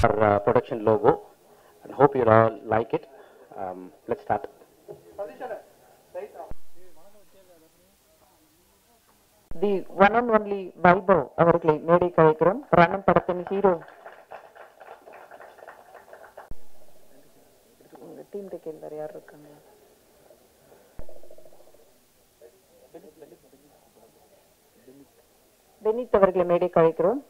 our production logo, and hope you all like it. Let's start. The one and only Vaibhav அவர்களை மேடை கழிக்கிறோம். ரணம் படத்தின் hero. உங்க team கேள்வி யார் இருக்காங்க? பெனித் அவர்களை மேடை கழிக்கிறோம்.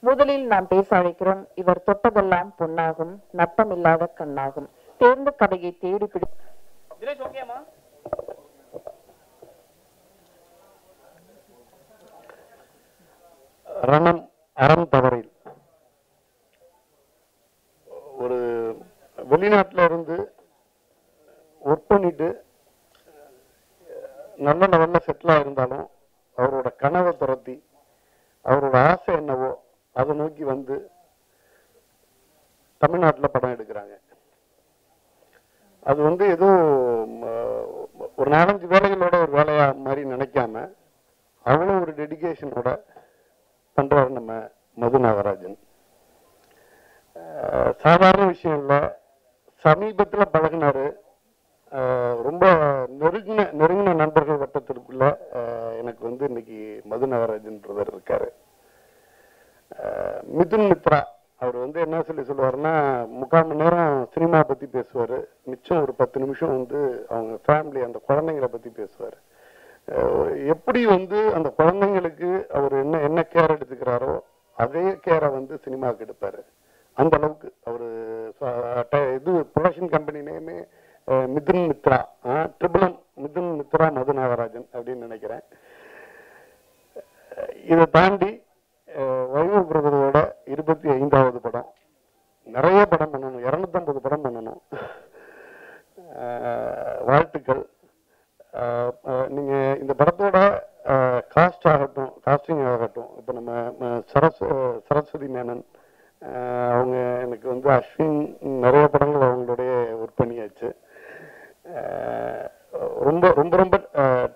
முதலில் நாம் பேச அழைக்கிறோம். இவர் தொட்டதெல்லாம் பொன்னாகும், நட்டமில்லாத கண்ணாகும், தேர்ந்த கதையை தேடி பிடி. ரணம் அறம் தவறில் ஒரு வெளிநாட்டில இருந்து ஒர்க் பண்ணிட்டு நல்ல லெவல்ல செட்டில் ஆயிருந்தாலும் அவரோட கனவை துரத்தி அவரோட ஆசை என்னவோ அதை நோக்கி வந்து தமிழ்நாட்டில் படம் எடுக்கிறாங்க. அது வந்து ஏதோ ஒரு 4-5 வேலைகளோட ஒரு வேலையா மாதிரி நினைக்காம அவ்வளோ ஒரு டெடிகேஷனோட பண்றாரு நம்ம மது நாகராஜன். சாதாரண விஷயம் இல்லை. சமீபத்தில் பழகினாரு. ரொம்ப நெருங்கின நண்பர்கள் வட்டத்திற்குள்ள எனக்கு வந்து இன்னைக்கு மது நாகராஜன்றவர் இருக்காரு. மிதுன் மித்ரா அவர் வந்து என்ன சொல்லுவாருன்னா 3/4 மணி நேரம் சினிமா பத்தி பேசுவாரு, மிச்சம் ஒரு 10 நிமிஷம் வந்து அவங்க ஃபேமிலி அந்த குழந்தைங்களை பத்தி பேசுவாரு. எப்படி வந்து அந்த குழந்தைங்களுக்கு அவர் என்ன கேர் எடுத்துக்கிறாரோ அதே கேரை வந்து சினிமாவுக்கு எடுப்பாரு. அந்த அளவுக்கு அவரு இது ப்ரொடக்ஷன் கம்பெனி நேமே மிதுன் மித்ரா, ட்ரிபிளம் மிதுன் மித்ரா மது நாகராஜன் அப்படின்னு நினைக்கிறேன். இதை தாண்டி வைபவ் பிரதரோட 25வது படம். நிறைய படம் பண்ணணும், 250 படம் பண்ணணும். வாழ்த்துக்கள். நீங்க இந்த படத்தோட காஸ்டிங் ஆகட்டும், இப்ப நம்ம சரஸ்வதி மேனன் அவங்க எனக்கு வந்து அஸ்வின் நிறைய படங்கள் அவங்களுடைய ஒர்க் பண்ணியாச்சு. ரொம்ப ரொம்ப ரொம்ப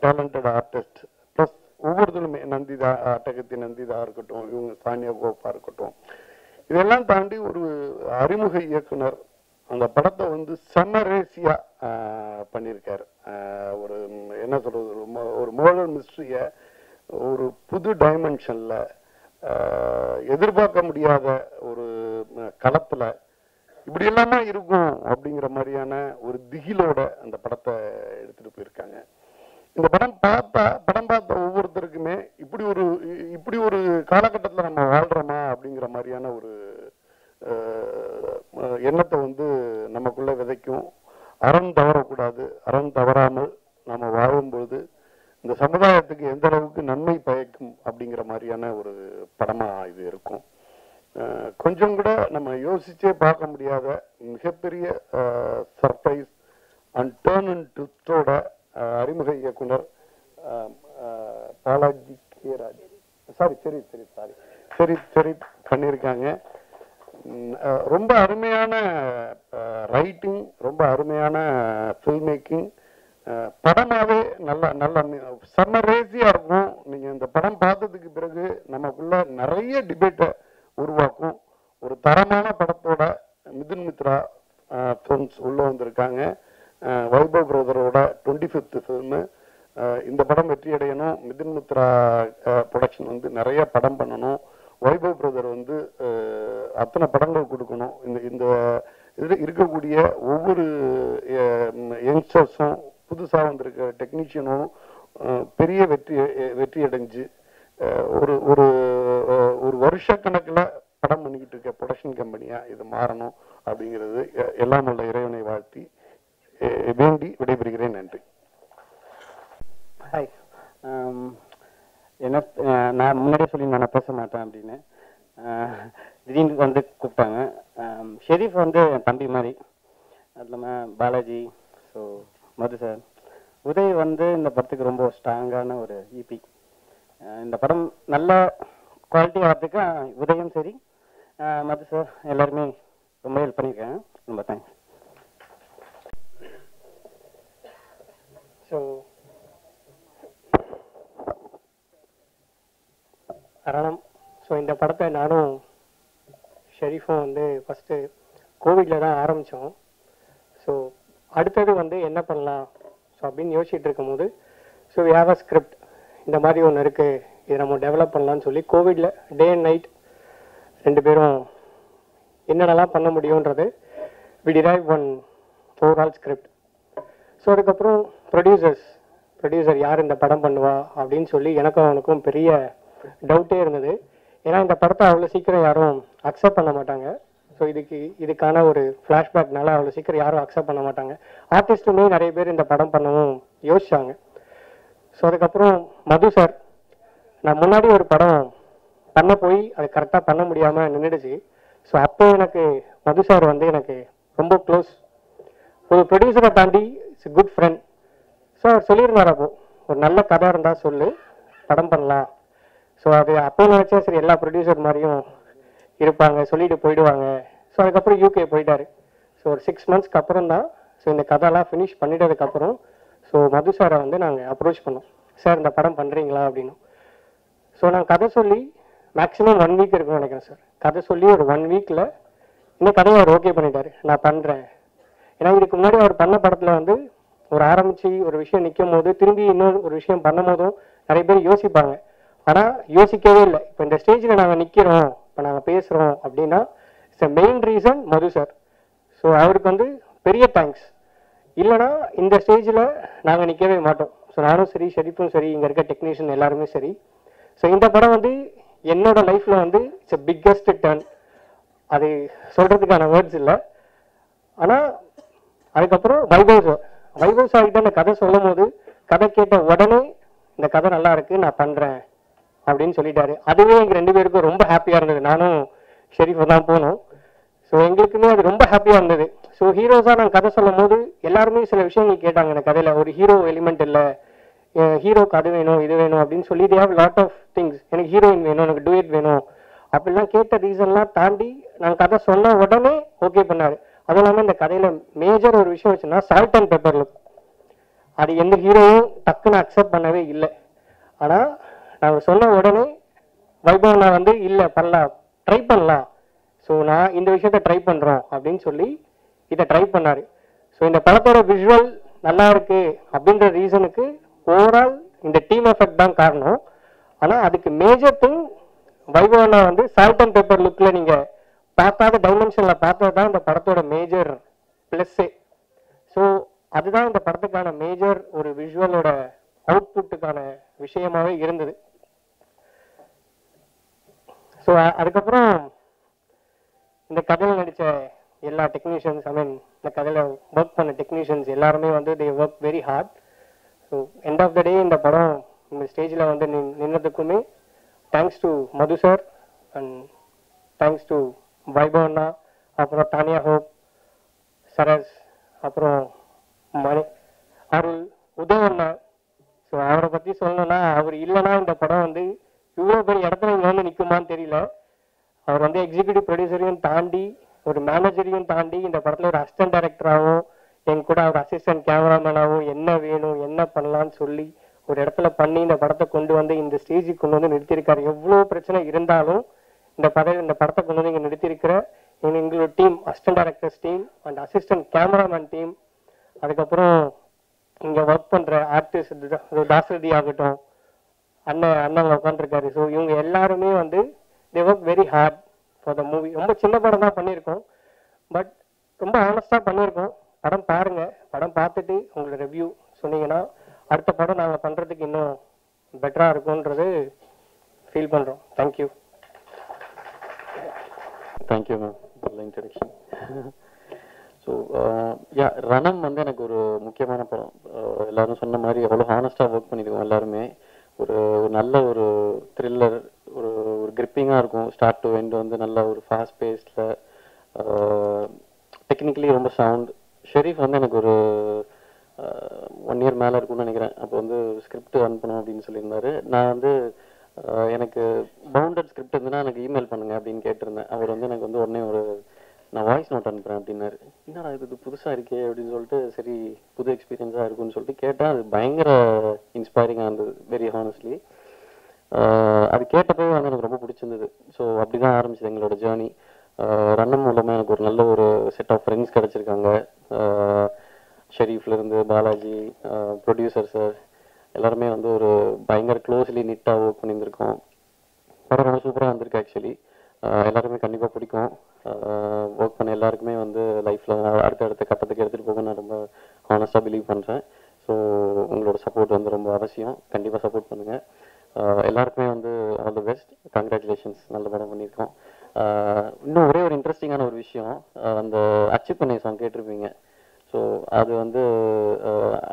டேலண்டட் ஆர்டிஸ்ட். பிளஸ் ஒவ்வொருத்தருமே நந்திதா, அட்டகத்தி நந்திதா இருக்கட்டும், இவங்க சானியா கோப்பா இருக்கட்டும், இதெல்லாம் தாண்டி ஒரு அறிமுக இயக்குனர் அந்த படத்தை வந்து சமரேசியா பண்ணியிருக்காரு. ஒரு என்ன சொல்றது, ஒரு மோரல் மிஸ்ட்ரிய ஒரு புது டைமென்ஷன்ல எதிர்பார்க்க முடியாத ஒரு களத்துல இப்படி எல்லாமே இருக்கும் அப்படிங்கிற மாதிரியான ஒரு திகிலோட அந்த படத்தை எடுத்துட்டு போயிருக்காங்க. இந்த படம் பார்த்த ஒவ்வொருத்தருக்குமே இப்படி ஒரு காலகட்டத்தில் நம்ம வாழ்றோமா அப்படிங்கிற மாதிரியான ஒரு எண்ணத்தை வந்து நமக்குள்ள விதைக்கும். அறம் தவறக்கூடாது, அறம் தவறாமல் நம்ம வாழும்பொழுது இந்த சமுதாயத்துக்கு எந்த அளவுக்கு நன்மை பயக்கும் அப்படிங்கிற மாதிரியான ஒரு படமா இது இருக்கும். கொஞ்சம் கூட நம்ம யோசிச்சே பார்க்க முடியாத மிகப்பெரிய சர்ப்ரைஸ் அண்ட் டர்ன் அண்ட் ட்விஸ்டோட அறிமுக இயக்குனர் பாலாஜி கேராஜ் சரி பண்ணியிருக்காங்க. ரொம்ப அருமையான ரைட்டிங், ரொம்ப அருமையான ஃபில்ம் மேக்கிங். படமாவே நல்ல சமரேசியா இருக்கும். நீங்க இந்த படம் பார்த்ததுக்கு பிறகு நமக்குள்ள நிறைய டிபேட்டை உருவாக்கும். ஒரு தரமான படத்தோட மிதுன் மித்ரா ஃபிலிம்ஸ் உள்ள வந்திருக்காங்க. வைபவ் பிரதரோட 25th ஃபிலிம். இந்த படம் வெற்றி அடையணும். மிதுன் மித்ரா ப்ரொடக்ஷன் வந்து நிறைய படம் பண்ணணும். வைபவ் பிரதர் வந்து அத்தனை படங்கள் கொடுக்கணும். இந்த இதில் இருக்கக்கூடிய ஒவ்வொரு யங்ஸ்டர்ஸும் புதுசாக வந்திருக்க டெக்னீஷியனும் பெரிய வெற்றி அடைஞ்சு ஒரு ஒரு ஒரு வருஷக்கணக்கில் படம் பண்ணிக்கிட்டு இருக்க ப்ரொடக்ஷன் கம்பெனியா இது மாறணும் அப்படிங்கிறது எல்லாம் உள்ள இறைவனை வாழ்த்தி வேண்டி விடைபெறுகிறேன். நன்றி. ஹாய். என்ன நான் முன்னாடியே சொல்லி நான் பேச மாட்டேன் அப்படின்னு திடீர்னு வந்து கூப்பிட்டாங்க. ஷெரீஃப் வந்து என் தம்பி மாதிரி, அது இல்லாமல் பாலாஜி, ஸோ மது சார், உதய் வந்து இந்த படத்துக்கு ரொம்ப ஸ்ட்ராங்கான ஒரு இபி. இந்த படம் நல்ல குவாலிட்டி ஆகிறதுக்கு உதயம் சரி, மது சார் எல்லாருமே ரொம்ப ஹெல்ப் பண்ணியிருக்கேன். ரொம்ப தேங்க்ஸ். ரணம். ஸோ இந்த படத்தை நானும் ஷெரீஃபும் வந்து ஃபஸ்ட்டு கோவிடில் தான் ஆரம்பித்தோம். ஸோ அடுத்தது வந்து என்ன பண்ணலாம் ஸோ அப்படின்னு யோசிச்சுட்டு இருக்கும்போது so we have a script, இந்த மாதிரி ஒன்று இருக்குது, இதை நம்ம டெவலப் பண்ணலான்னு சொல்லி கோவிடில் டே அண்ட் நைட் 2 பேரும் என்னென்னலாம் பண்ண முடியுன்றது we drive one overall script. So அதுக்கப்புறம் ப்ரொடியூசர் யார் இந்த படம் பண்ணுவா அப்படின்னு சொல்லி எனக்கும் அவனுக்கும் பெரிய டவுட்டே இருந்தது. ஏன்னா இந்த படத்தை அவ்வளோ சீக்கிரம் யாரும் அக்செப்ட் பண்ண மாட்டாங்க. ஸோ இதுக்கான ஒரு ஃப்ளாஷ்பேக்னால அவ்வளோ சீக்கிரம் யாரும் அக்செப்ட் பண்ண மாட்டாங்க. ஆர்டிஸ்ட்டுமே நிறைய பேர் இந்த படம் பண்ணவும் யோசிச்சாங்க. ஸோ அதுக்கப்புறம் மது சார், நான் முன்னாடி ஒரு படம் பண்ண போய் அது கரெக்டாக பண்ண முடியாமல் நின்றுடுச்சு. ஸோ அப்போ எனக்கு மது சார் வந்து எனக்கு ரொம்ப க்ளோஸ், ஒரு ப்ரொடியூசரை தாண்டி இட்ஸ் குட் ஃப்ரெண்ட். ஸோ அவர் சொல்லியிருந்தார், அப்போ ஒரு நல்ல கதை இருந்தால் சொல்லு, படம் பண்ணலாம். ஸோ அது அப்போ நினச்சா சரி எல்லா ப்ரொடியூசர் மாதிரியும் இருப்பாங்க, சொல்லிட்டு போயிடுவாங்க. ஸோ அதுக்கப்புறம் யூகே போயிட்டார். ஸோ ஒரு 6 மந்த்ஸ்க்கு அப்புறம் தான் ஸோ இந்த கதைலாம் ஃபினிஷ் பண்ணிட்டதுக்கப்புறம் ஸோ மது சாரை வந்து நாங்கள் அப்ரோச் பண்ணோம், சார் இந்த படம் பண்ணுறீங்களா அப்படின்னு. ஸோ நான் கதை சொல்லி மேக்ஸிமம் 1 வீக் இருக்குன்னு நினைக்கிறேன் சார். கதை சொல்லி ஒரு 1 வீக்கில் இந்த கதையை அவர் ஓகே பண்ணிட்டாரு, நான் பண்ணுறேன். ஏன்னா இதுக்கு முன்னாடி அவர் பண்ண படத்தில் வந்து ஒரு ஆரம்பித்து ஒரு விஷயம் நிற்கும் போது திரும்பி இன்னொரு ஒரு விஷயம் பண்ணும் போதும் நிறைய பேர் யோசிப்பாங்க. ஆனால் யோசிக்கவே இல்லை. இப்போ இந்த ஸ்டேஜில் நாங்கள் நிற்கிறோம், இப்போ நாங்கள் பேசுகிறோம் அப்படின்னா it's main reason Madhu sir. So அவருக்கு வந்து பெரிய தேங்க்ஸ். இல்லைனா இந்த ஸ்டேஜில் நாங்கள் நிற்கவே மாட்டோம். ஸோ நானும் சரி, ஷெரீஃபும் சரி, இங்கே இருக்க டெக்னீஷியன் எல்லாருமே சரி. ஸோ இந்த படம் வந்து என்னோட லைஃப்பில் வந்து இட்ஸ் எ பிக்கஸ்ட் டர்ன். அது சொல்கிறதுக்கான வேர்ட்ஸ் இல்லை. ஆனால் அதுக்கப்புறம் வைபவ் சார் கிட்ட அந்த கதை சொல்லும் போது கதை கேட்ட உடனே இந்த கதை நல்லா இருக்கு, நான் பண்ணுறேன் அப்படின்னு சொல்லிட்டாரு. அதுவே எங்கள் 2 பேருக்கும் ரொம்ப ஹாப்பியாக இருந்தது. நானும் ஷெரீஃபும் தான் போனோம். ஸோ எங்களுக்குமே அது ரொம்ப ஹாப்பியாக இருந்தது. ஸோ ஹீரோஸாக நான் கதை சொல்லும் போது எல்லாருமே சில விஷயங்கள் கேட்டாங்க. எனக்கு கதையில் ஒரு ஹீரோ எலிமெண்ட் இல்லை, ஹீரோக்கு அது வேணும் இது வேணும் அப்படின்னு சொல்லி they have lot of things. எனக்கு ஹீரோயின் வேணும், எனக்கு டூயட் வேணும் அப்படிலாம் கேட்ட ரீசன்லாம் தாண்டி நாங்கள் கதை சொன்ன உடனே ஓகே பண்ணார். அதுவும் இல்லாமல் இந்த கதையில் மேஜர் ஒரு விஷயம் வச்சுன்னா சால்ட் அண்ட் பெப்பர் லுக். அது எந்த ஹீரோவும் டக்குன்னு அக்செப்ட் பண்ணவே இல்லை. ஆனால் நாங்கள் சொன்ன உடனே வைபவ் நான் வந்து இல்லை பண்ணலாம், ட்ரை பண்ணலாம், ஸோ நான் இந்த விஷயத்த ட்ரை பண்ணுறோம் அப்படின்னு சொல்லி இதை ட்ரை பண்ணார். ஸோ இந்த படத்தோட விஷுவல் நல்லா இருக்கு அப்படின்ற ரீசனுக்கு ஓவரால் இந்த டீம் எஃபெக்ட் தான் காரணம். ஆனால் அதுக்கு மேஜர் திங் வைபவ் வந்து சால்ட் அண்ட் பெப்பர் லுக்கில் நீங்கள் பார்க்காத டைமென்ஷனில் பார்த்தது தான் இந்த படத்தோட மேஜர் ப்ளஸ்ஸே. ஸோ அதுதான் இந்த படத்துக்கான மேஜர் ஒரு விஷுவலோட அவுட்புட்டுக்கான விஷயமாவே இருந்தது. ஸோ அதுக்கப்புறம் இந்த கதையில் நடித்த எல்லா டெக்னீஷியன்ஸ், இந்த கதையில் ஒர்க் பண்ண டெக்னீஷியன்ஸ் எல்லாருமே வந்து they work very hard. So end of the day இந்த படம் இந்த ஸ்டேஜில் வந்து நின்னதுக்குமே thanks to Madhu sir and thanks to Vaibhav அண்ணா, அப்புறம் தானியா ஹோப், சரஸ், அப்புறம் மணி, அருள், உதவ் அண்ணா. ஸோ அவரை பற்றி சொல்லணும்னா அவர் இல்லைன்னா இந்த படம் வந்து இவ்வளோ பெரிய இடத்துல இங்கே வந்து நிற்குமான்னு தெரியல. அவர் வந்து எக்ஸிக்யூட்டிவ் ப்ரொடியூசரையும் தாண்டி ஒரு மேனேஜரையும் தாண்டி இந்த படத்தில் ஒரு அசிஸ்டன்ட் டைரக்டராகவும் என் கூட அவர் அசிஸ்டன்ட் கேமராமேனாகவும் என்ன வேணும் என்ன பண்ணலான்னு சொல்லி ஒரு இடத்துல பண்ணி இந்த படத்தை கொண்டு வந்து இந்த ஸ்டேஜுக்கு கொண்டு வந்து நிறுத்தியிருக்காரு. எவ்வளோ பிரச்சனை இருந்தாலும் இந்த படத்தை கொண்டு வந்து இங்கே நிறுத்தியிருக்கிற எங்களோட team, assistant directors team and assistant cameraman team, அதுக்கப்புறம் இங்கே ஒர்க் பண்ணுற ஆர்டிஸ்ட் தாசரதி ஆகட்டும், அண்ணன் உட்காந்துருக்காரு. ஸோ இவங்க எல்லாருமே வந்து they work very hard for the movie. ரொம்ப சின்ன படம் தான் பண்ணியிருக்கோம், பட் ரொம்ப ஆனஸ்டாக பண்ணியிருக்கோம். படம் பாருங்க, படம் பார்த்துட்டு உங்களோட ரிவ்யூ சொன்னீங்கன்னா அடுத்த படம் நாங்கள் பண்ணுறதுக்கு இன்னும் பெட்டராக இருக்கும்ன்றது ஃபீல் பண்ணுறோம். Thank you. Thank you ma'am for the introduction. So Ranam வந்து எனக்கு ஒரு முக்கியமான படம். எல்லாரும் சொன்ன மாதிரி எவ்வளோ ஹானஸ்டாக ஒர்க் பண்ணியிருக்கோம் எல்லாருமே. ஒரு நல்ல ஒரு த்ரில்லர், ஒரு கிரிப்பிங்காக இருக்கும். ஸ்டார்ட் டு எண்ட் வந்து நல்ல ஒரு ஃபாஸ்ட் பேஸ்டில், டெக்னிக்கலி ரொம்ப சவுண்ட். ஷெரீஃப் வந்து எனக்கு ஒரு 1 இயர் மேலே இருக்கும்னு நினைக்கிறேன். அப்போ வந்து ஸ்கிரிப்ட் அனுப்பணும் அப்படின்னு சொல்லியிருந்தாரு. நான் வந்து எனக்கு பவுண்டட் ஸ்கிரிப்ட் இருந்துன்னா எனக்கு இமெயில் பண்ணுங்க அப்படின்னு கேட்டிருந்தேன். அவர் வந்து எனக்கு வந்து உடனே நான் வாய்ஸ் நோட் அனுப்புகிறேன் அப்படின்னாரு. என்னடா இது புதுசாக இருக்கே அப்படின்னு சொல்லிட்டு, சரி புது எக்ஸ்பீரியன்ஸாக இருக்குன்னு சொல்லிட்டு கேட்டேன். அது பயங்கர இன்ஸ்பைரிங்காக இருந்தது, வெரி ஹானஸ்ட்லி. அது கேட்டப்போ வந்து எனக்கு ரொம்ப பிடிச்சிருந்தது. ஸோ அப்படி தான் ஆரம்பிச்சது எங்களோட ஜேர்னி. ரன்னம் மூலமாக எனக்கு ஒரு நல்ல ஒரு செட் ஆஃப் ஃப்ரெண்ட்ஸ் கிடச்சிருக்காங்க. ஷெரீஃப்லேருந்து பாலாஜி, ப்ரொடியூசர் சார் எல்லாருமே வந்து ஒரு பயங்கர க்ளோஸ்லி நீட்டாக ஒர்க் பண்ணியிருந்திருக்கோம். படம் ரொம்ப சூப்பராக வந்திருக்கு. ஆக்சுவலி எல்லாருமே கண்டிப்பாக பிடிக்கும். ஒர்க் பண்ண எல்லாருக்குமே வந்து லைஃப்பில் அடுத்த கட்டத்துக்கு எடுத்துகிட்டு போக நான் ரொம்ப ஹானஸ்டாக பிலீவ் பண்ணுறேன். ஸோ உங்களோட சப்போர்ட் வந்து ரொம்ப அவசியம். கண்டிப்பாக சப்போர்ட் பண்ணுங்கள். எல்லாருக்குமே வந்து ஆல் தி பெஸ்ட். கங்க்ராச்சுலேஷன்ஸ், நல்ல படம் பண்ணியிருக்கோம். இன்னும் ஒரே ஒரு இன்ட்ரெஸ்டிங்கான ஒரு விஷயம், அந்த அச்சீவ் பண்ணி சாங் கேட்டிருப்பீங்க. ஸோ அது வந்து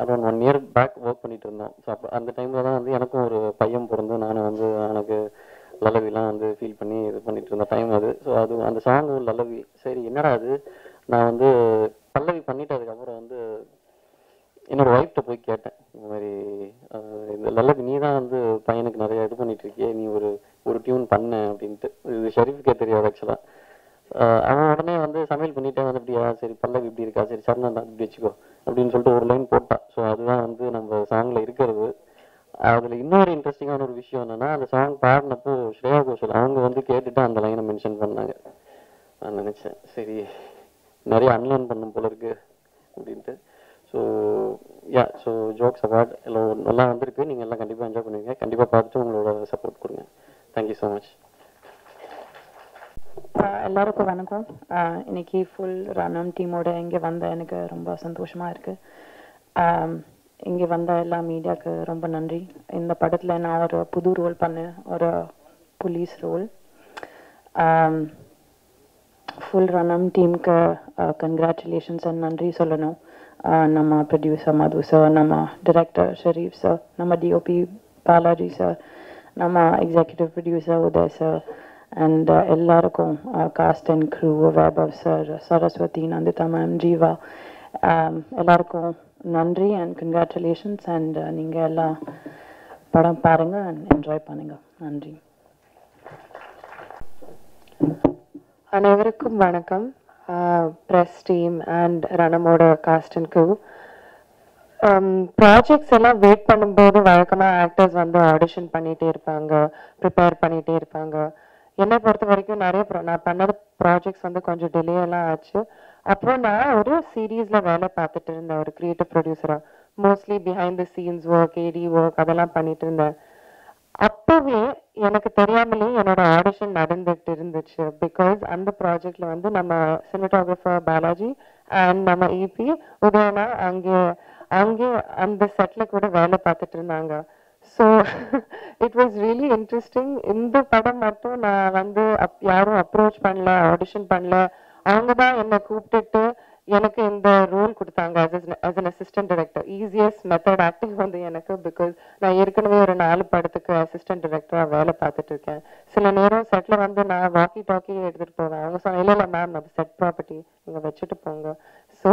அரௌண்ட் 1 இயர் பேக் ஒர்க் பண்ணிட்டு இருந்தோம். ஸோ அப்போ அந்த டைமில் தான் வந்து எனக்கும் ஒரு பையன் பிறந்து நானும் வந்து எனக்கு லல்லவிலாம் வந்து ஃபீல் பண்ணி இது பண்ணிட்டு இருந்த டைம் அது. ஸோ அது அந்த சாங் லல்லவி, சரி என்னடா அது, நான் வந்து பல்லவி பண்ணிட்டு அதுக்கப்புறம் வந்து என்னோட ஒய்ஃப்ட்ட போய் கேட்டேன், இந்த மாதிரி இந்த லல்லவி நீ தான் வந்து பையனுக்கு நிறைய இது பண்ணிட்டு இருக்கியே, நீ ஒரு டியூன் பண்ண அப்படின்ட்டு. இது ஷெரீஃப்கே தெரியாது ஆக்சுவலாக. அவன் உடனே வந்து சமையல் பண்ணிட்டே வந்து இப்படியா, சரி பல்லவி இப்படி இருக்கா, சரி சரணா தான் இப்படி வச்சுக்கோ அப்படின்னு சொல்லிட்டு ஒரு லைன் போட்டான். ஸோ அதுதான் வந்து நம்ம சாங்ல இருக்கிறது. அதுல இன்னொரு இன்ட்ரெஸ்டிங்கான ஒரு விஷயம் என்னன்னா, அந்த சாங் பாடினப்போ ஸ்ரேயா கோஷல் அவங்க வந்து கேட்டுட்டு அந்த லைனை மென்ஷன் பண்ணாங்க. நான் நினைச்சேன் சரி நிறைய அன்லேர்ன் பண்ணும் போல இருக்கு அப்படின்ட்டு. ஸோ ஸோ ஜோக்ஸ் அவார்ட் எல்லாம் நல்லா வந்திருக்கு. நீங்கள் எல்லாம் கண்டிப்பாக என்ஜாய் பண்ணுவீங்க. கண்டிப்பாக பார்த்துட்டு உங்களோட சப்போர்ட் கொடுங்க. Thank you so much. எல்லாருக்கும் வணக்கம். இன்னைக்கு ஃபுல் ரன்னம் டீமோட இங்கே வந்த எனக்கு ரொம்ப சந்தோஷமாக இருக்குது. இங்கே வந்த எல்லா மீடியாவுக்கு ரொம்ப நன்றி. இந்த படத்தில் நான் ஒரு புது ரோல் பண்ணேன், ஒரு போலீஸ் ரோல். ஃபுல் ரன்னம் டீமுக்கு கங்க்ராச்சுலேஷன்ஸ் அண்ட் நன்றி சொல்லணும். நம்ம ப்ரொடியூசர் மது சார், நம்ம டைரக்டர் ஷெரீஃப் சார், நம்ம டிஓபி பாலாஜி சார், நம்ம executive producer Uday sir, and எல்லாருக்கும் cast and crew, Vaibhav sir, Saraswathi, Nandita ma'am, Jeeva, எல்லாருக்கும் நன்றி அண்ட் கங்க்ராச்சுலேஷன்ஸ். அண்ட் நீங்கள் எல்லாம் படம் பாருங்கள் அண்ட் என்ஜாய் பண்ணுங்கள். நன்றி. அனைவருக்கும் வணக்கம். ப்ரெஸ் டீம் அண்ட் ரனமோட காஸ்ட் அண்ட் க்ரூ. ப்ராஜெக்ட்ஸ் எல்லாம் வெயிட் பண்ணும்போது வழக்கமாக ஆக்டர்ஸ் வந்து ஆடிஷன் பண்ணிகிட்டே இருப்பாங்க, ப்ரிப்பேர் பண்ணிகிட்டே இருப்பாங்க. என்னை பொறுத்த வரைக்கும் நான் பண்ண ப்ராஜெக்ட்ஸ் வந்து கொஞ்சம் டிலே எல்லாம் ஆச்சு. அப்புறம் நான் ஒரு சீரீஸில் வேலை பார்த்துட்டு இருந்தேன், ஒரு கிரியேட்டிவ் ப்ரொடியூசராக. Mostly behind the scenes work, AD work அதெல்லாம் பண்ணிட்டு இருந்தேன். அப்பவே எனக்கு தெரியாமலே என்னோட ஆடிஷன் நடந்துட்டு இருந்துச்சு. பிகாஸ் அந்த ப்ராஜெக்ட்ல வந்து நம்ம சினிமாட்டோகிராஃபர் பாலாஜி அண்ட் நம்ம இபி உதயனா அங்கே அந்த செட்ல கூட வேலை பார்த்துட்டு இருந்தாங்க. So it was really interesting. இந்த படம் மட்டும் நான் வந்து யாரும் அப்ரோச் பண்ணல, ஆடிஷன் பண்ணல. அவங்க தான் என்னை கூப்பிட்டுட்டு எனக்கு இந்த ரோல் கொடுத்தாங்க as an assistant director. Easiest method acting வந்து எனக்கு. பிகாஸ் நான் ஏற்கனவே ஒரு 4 படத்துக்கு அசிஸ்டன்ட் டைரக்டராக வேலை பார்த்துட்டு இருக்கேன். சில நேரம் செட்டில் வந்து நான் வாக்கி டாக்கி எடுத்துகிட்டு போவேன். அவங்க சொன்ன இல்லை மேம் அது செட் ப்ராப்பர்ட்டி நீங்கள் வச்சுட்டு போங்க. ஸோ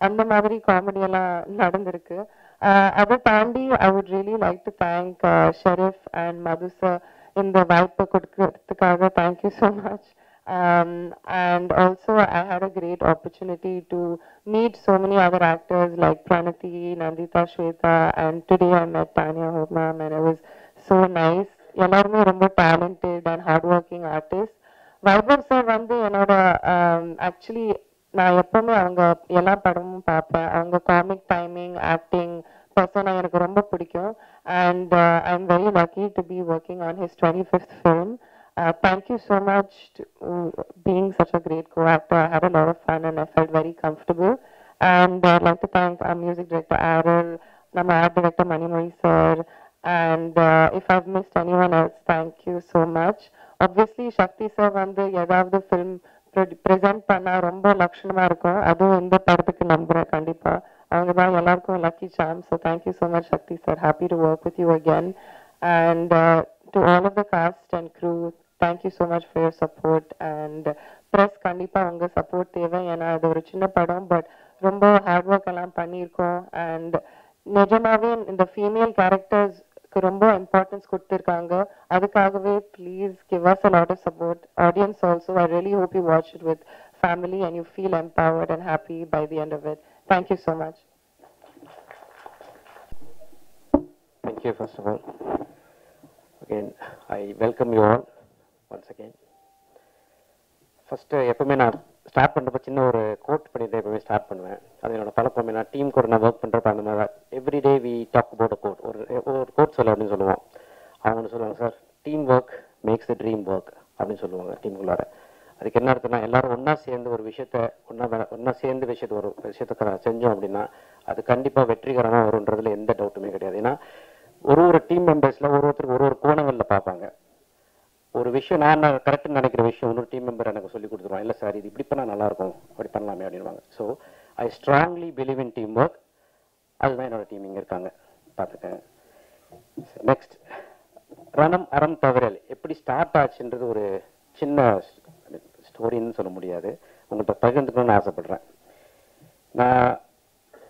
அந்த மாதிரி காமெடியெல்லாம் நடந்திருக்கு. அதை தாண்டி I would really like to thank Sharif and Madhu sir இந்த வாய்ப்பை கொடுக்கறதுக்காக. Thank you so much. And also I had a great opportunity to meet so many other actors like Pranati, Nandita, Shweta, and today I met Tanya Hope ma'am, and it was so nice. எல்லாருமே ரொம்ப talented and hardworking artists. Vaibhav sir வந்து என்னோட actually நான் எப்பவுமே அவங்க எல்லா படமும் பார்ப்பேன். அவங்க காமிக் டைமிங், ஆக்டிங், பர்சனா எனக்கு ரொம்ப பிடிக்கும். And I'm very lucky to be working on his 25th film. Thank you so much to being such a great co-actor. I had a lot of fun and I felt very comfortable. And I'd like to thank our music director Arul, our art director Manimoi sir, and if I've missed anyone else, thank you so much. Obviously Shakti sir வந்து ஏதாவது film present பண்ணா ரொம்ப லட்சணமா இருக்கும். அதுவும் இந்த படத்துக்கு நம்புறேன் கண்டிப்பா. அவங்க தான் எல்லாருக்கும் lucky charm. So thank you so much Shakti sir. Happy to work with you again. And to all of the cast and crew, thank you so much for your support. And press கண்டிப்பா உங்க support தேவை. ஏன்னா அது ஒரு சின்ன படம் but ரொம்ப hard work எல்லாம் பண்ணியிருக்கோம். அண்ட் நிஜமாவே இந்த ஃபீமேல் கேரக்டர்ஸ்க்கு ரொம்ப இம்பார்ட்டன்ஸ் கொடுத்துருக்காங்க. அதுக்காகவே please give us a lot of support. Audience also, I really hope you watch it with family and you feel empowered and happy by the end of it. Thank you so much. Thank you first of all. Again, I welcome you all once again. First எப்பவுமே நான் start பண்ணுறப்ப சின்ன ஒரு code பண்ணி தான் எப்பவுமே start பண்ணுவேன். அது என்னோட பழக்கம். நான் டீம் கூட நான் ஒர்க் பண்ணுறப்ப அந்த மாதிரி everyday we talk about a quote. ஒரு கோட் சொல்ல அப்படின்னு சொல்லுவோம். அவங்க சொல்லுவாங்க, sir team work makes the dream work அப்படின்னு சொல்லுவாங்க டீமுக்குள்ளார. அதுக்கு என்ன அர்த்தம்னா, எல்லாரும் ஒன்றா சேர்ந்து ஒரு விஷயத்த ஒன்றா சேர்ந்து ஒரு விஷயத்த செஞ்சோம் அப்படின்னா அது கண்டிப்பாக வெற்றிகரமாக வருன்றதுல எந்த டவுட்டுமே கிடையாது. ஏன்னா ஒரு டீம் மெம்பர்ஸில் ஒருத்தருக்கு ஒரு கோணங்களில் பார்ப்பாங்க. ஒரு விஷயம் நான் கரெக்டுன்னு நினைக்கிற விஷயம் இன்னொரு டீம் மெம்பர் எனக்கு சொல்லி கொடுத்துருவான். இல்லை சார் இது இப்படி பண்ணால் நல்லாயிருக்கும், அப்படி பண்ணலாமே அப்படின்வாங்க. So I strongly believe in team work. அதுதான் என்னோட டீம் இங்கே இருக்காங்க, பார்த்துக்கேன். நெக்ஸ்ட், ரணம் அறம் தவறல் எப்படி ஸ்டார்ட் ஆச்சுன்றது ஒரு சின்ன ஸ்டோரின்னு சொல்ல முடியாது, உங்கள்கிட்ட பகிர்ந்துக்கணும்னு ஆசைப்படுறேன். நான்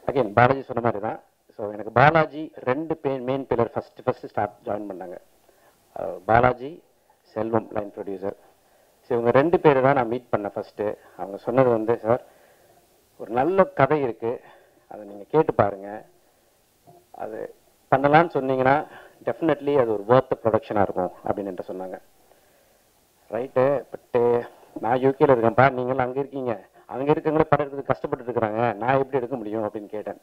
அகைன் பாலாஜி சொன்ன மாதிரி தான். ஸோ எனக்கு Balaji 2 main pillar first join பண்ணாங்க. பாலாஜி, செல்வம் லைன் ப்ரொடியூசர். ஸோ இவங்க 2 பேர் தான் நான் மீட் பண்ணேன் ஃபஸ்ட்டு. அவங்க சொன்னது வந்து, சார் ஒரு நல்ல கதை இருக்குது, அதை நீங்கள் கேட்டு பாருங்கள், அது பண்ணலான்னு சொன்னீங்கன்னா டெஃபினெட்லி அது ஒரு ஒர்த் ப்ரொடக்ஷனாக இருக்கும் அப்படின்னு சொன்னாங்க. ரைட்டு, பட்டு நான் யூகேல இருக்கேன்ப்பா, நீங்களும் அங்கே இருக்கீங்க, அங்கே இருக்கவங்களே படம் எடுக்கிறது கஷ்டப்பட்டு இருக்கிறாங்க, நான் எப்படி எடுக்க முடியும் அப்படின்னு கேட்டேன்.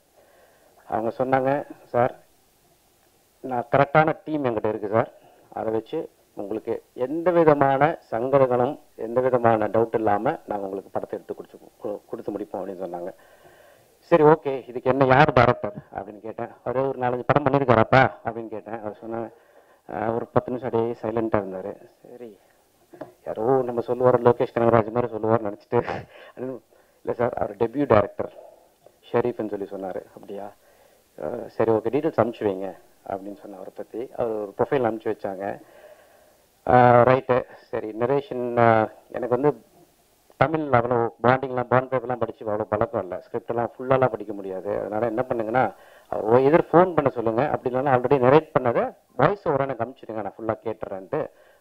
அவங்க சொன்னாங்க, சார் நான் கரெக்டான டீம் என்கிட்ட இருக்குது சார், அதை வச்சு உங்களுக்கு எந்த விதமான சங்கடங்களும் எந்த விதமான டவுட் இல்லாமல் நாங்கள் உங்களுக்கு படத்தை எடுத்து கொடுத்து முடிப்போம் அப்படின்னு சொன்னாங்க. சரி ஓகே, இதுக்கு என்ன யார் டைரக்டர் அப்படின்னு கேட்டேன். அவர் ஒரு 4-5 படம் பண்ணியிருக்காராப்பா அப்படின்னு கேட்டேன். அவர் சொன்னாங்க, ஒரு 10 நிமிஷம் அப்படியே சைலண்டாக இருந்தார். சரி யாரோ நம்ம சொல்லுவார், லோகேஷ் கனகராஜ் மாதிரி சொல்லுவார் நினச்சிட்டு, இல்லை சார் அவர் டெபியூ டைரக்டர் ஷெரீஃப்னு சொல்லி சொன்னார். அப்படியா, சரி ஓகே டீட்டெயில்ஸ் அனுப்பிச்சி வைங்க அப்படின்னு சொன்ன அவரை பற்றி. அவர் ஒரு ப்ரொஃபைல் அனுப்பிச்சி வச்சாங்க. ரைட்டு, சரி நரேஷன் எனக்கு வந்து தமிழ் அவ்வளோ பாண்ட் பேப்பர்லாம் படித்து அவ்வளோ பழக்கம் இல்லை, ஸ்கிரிப்டெல்லாம் ஃபுல்லாலாம் படிக்க முடியாது. அதனால் என்ன பண்ணுங்கன்னா, அவர் எதிர் ஃபோன் பண்ண சொல்லுங்கள், அப்படி இல்லைன்னா ஆல்ரெடி நரேட் பண்ணதை வாய்ஸ் ஓவராக எனக்கு அனுப்பிச்சிடுங்க, நான் ஃபுல்லாக கேட்டுறேன்ட்டு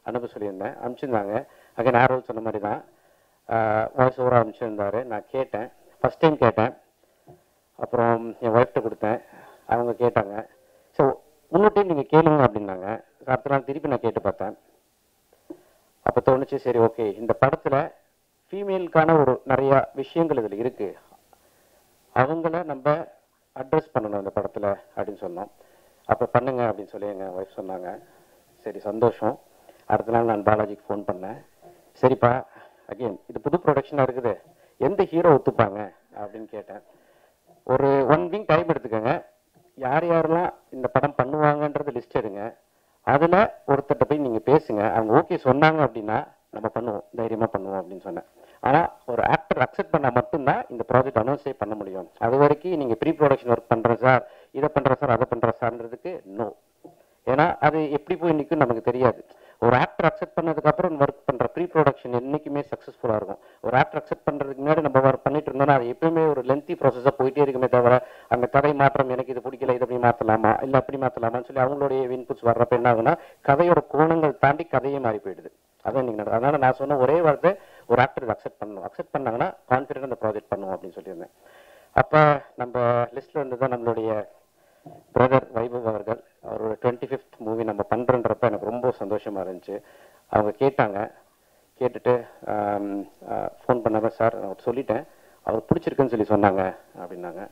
அனுப்ப சொல்லியிருந்தேன். அனுப்பிச்சிருந்தாங்க. அங்கே நேரோல் சொன்ன மாதிரி தான் வாய்ஸ் ஓவராக அனுப்பிச்சிருந்தார். நான் கேட்டேன், ஃபஸ்ட் டைம் கேட்டேன். அப்புறம் என் ஒய்ஃப்ட்ட கொடுத்தேன், அவங்க கேட்டாங்க. ஸோ இன்னொரு டைம் நீங்கள் கேளுங்க அப்படின்னாங்க. அடுத்த நாள் திருப்பி நான் கேட்டு பார்த்தேன். அப்போ தோணுச்சு, சரி ஓகே இந்த படத்தில் ஃபீமேலுக்கான ஒரு நிறையா விஷயங்கள் இதில் இருக்குது, அவங்கள நம்ம அட்ரஸ் பண்ணணும் இந்த படத்தில் அப்படின்னு சொன்னோம். அப்போ பண்ணுங்க அப்படின்னு சொல்லி எங்கள் ஒய்ஃப் சொன்னாங்க. சரி சந்தோஷம். அடுத்த நாள் நான் பாலாஜிக்கு ஃபோன் பண்ணேன். சரிப்பா, அகெயின் இது புது ப்ரொடக்ஷனாக இருக்குது, எந்த ஹீரோ ஒத்துப்பாங்க அப்படின்னு கேட்டேன். ஒரு 1 வீக் டைம் எடுத்துக்கோங்க, யார் யாரெல்லாம் இந்த படம் பண்ணுவாங்கன்றது லிஸ்ட் எடுங்க, அதில் ஒருத்தர்கிட்ட போய் நீங்கள் பேசுங்க, அவங்க ஓகே சொன்னாங்க அப்படின்னா நம்ம பண்ணுவோம், தைரியமாக பண்ணுவோம் அப்படின்னு சொன்னேன். ஆனால் ஒரு ஆக்டர் அக்செப்ட் பண்ணால் மட்டும்தான் இந்த ப்ராஜெக்ட் அனௌன்ஸே பண்ண முடியும். அது வரைக்கும் நீங்கள் ப்ரீ ப்ரொடக்ஷன் ஒர்க் பண்ணுறேன் சார், இதை பண்ணுறேன் சார், அதை பண்ணுறேன் சார்ன்றதுக்கு நோ. ஏன்னா அது எப்படி போய் நிற்கும் நமக்கு தெரியாது. ஒரு ஆக்டர் அக்செப்ட் பண்ணதுக்கப்புறம் ஒர்க் பண்ணுற ப்ரீ ப்ரொடக்ஷன் என்றைக்குமே சக்ஸஸ்ஃபுல்லாக இருக்கும். ஒரு ஆக்டர் அக்செப்ட் பண்ணுறதுக்கு முன்னாடி நம்ம ஒர்க் பண்ணிட்டு இருந்தோம்னா அது எப்பவுமே ஒரு லென்த்தி ப்ராசஸாக போயிட்டே இருக்குமே தவிர, அந்த கதை மாற்றம் எனக்கு இது பிடிக்கல, இது அப்படி மாற்றலாமா இல்லை அப்படி மாற்றலாமான்னு சொல்லி அவங்களுடைய இன்புட்ஸ் வர்றப்ப என்ன ஆகுனா, கதையோட கோணங்கள் தாண்டி கதையே மாறி போயிடுது. அதான் நீங்கள் நடக்கும். அதனால் நான் சொன்ன ஒரே வார்த்தை, ஒரு ஆக்டர் அக்செப்ட் பண்ணணும், அக்செப்ட் பண்ணாங்கன்னா கான்ஃபிடென்ட் அந்த ப்ராஜெக்ட் பண்ணுவோம் அப்படின்னு சொல்லியிருந்தேன். அப்போ நம்ம லிஸ்ட்டில் இருந்து தான் நம்மளுடைய பிரதர் வைபவ் அவர்கள், அவரோட 25th மூவி நம்ம பண்ணுறன்றப்ப எனக்கு ரொம்ப சந்தோஷமாக இருந்துச்சு. அவங்க கேட்டாங்க, கேட்டுட்டு ஃபோன் பண்ணாங்க, சார் நான் சொல்லிட்டேன், அவர் பிடிச்சிருக்குன்னு சொல்லி சொன்னாங்க அப்படின்னாங்க.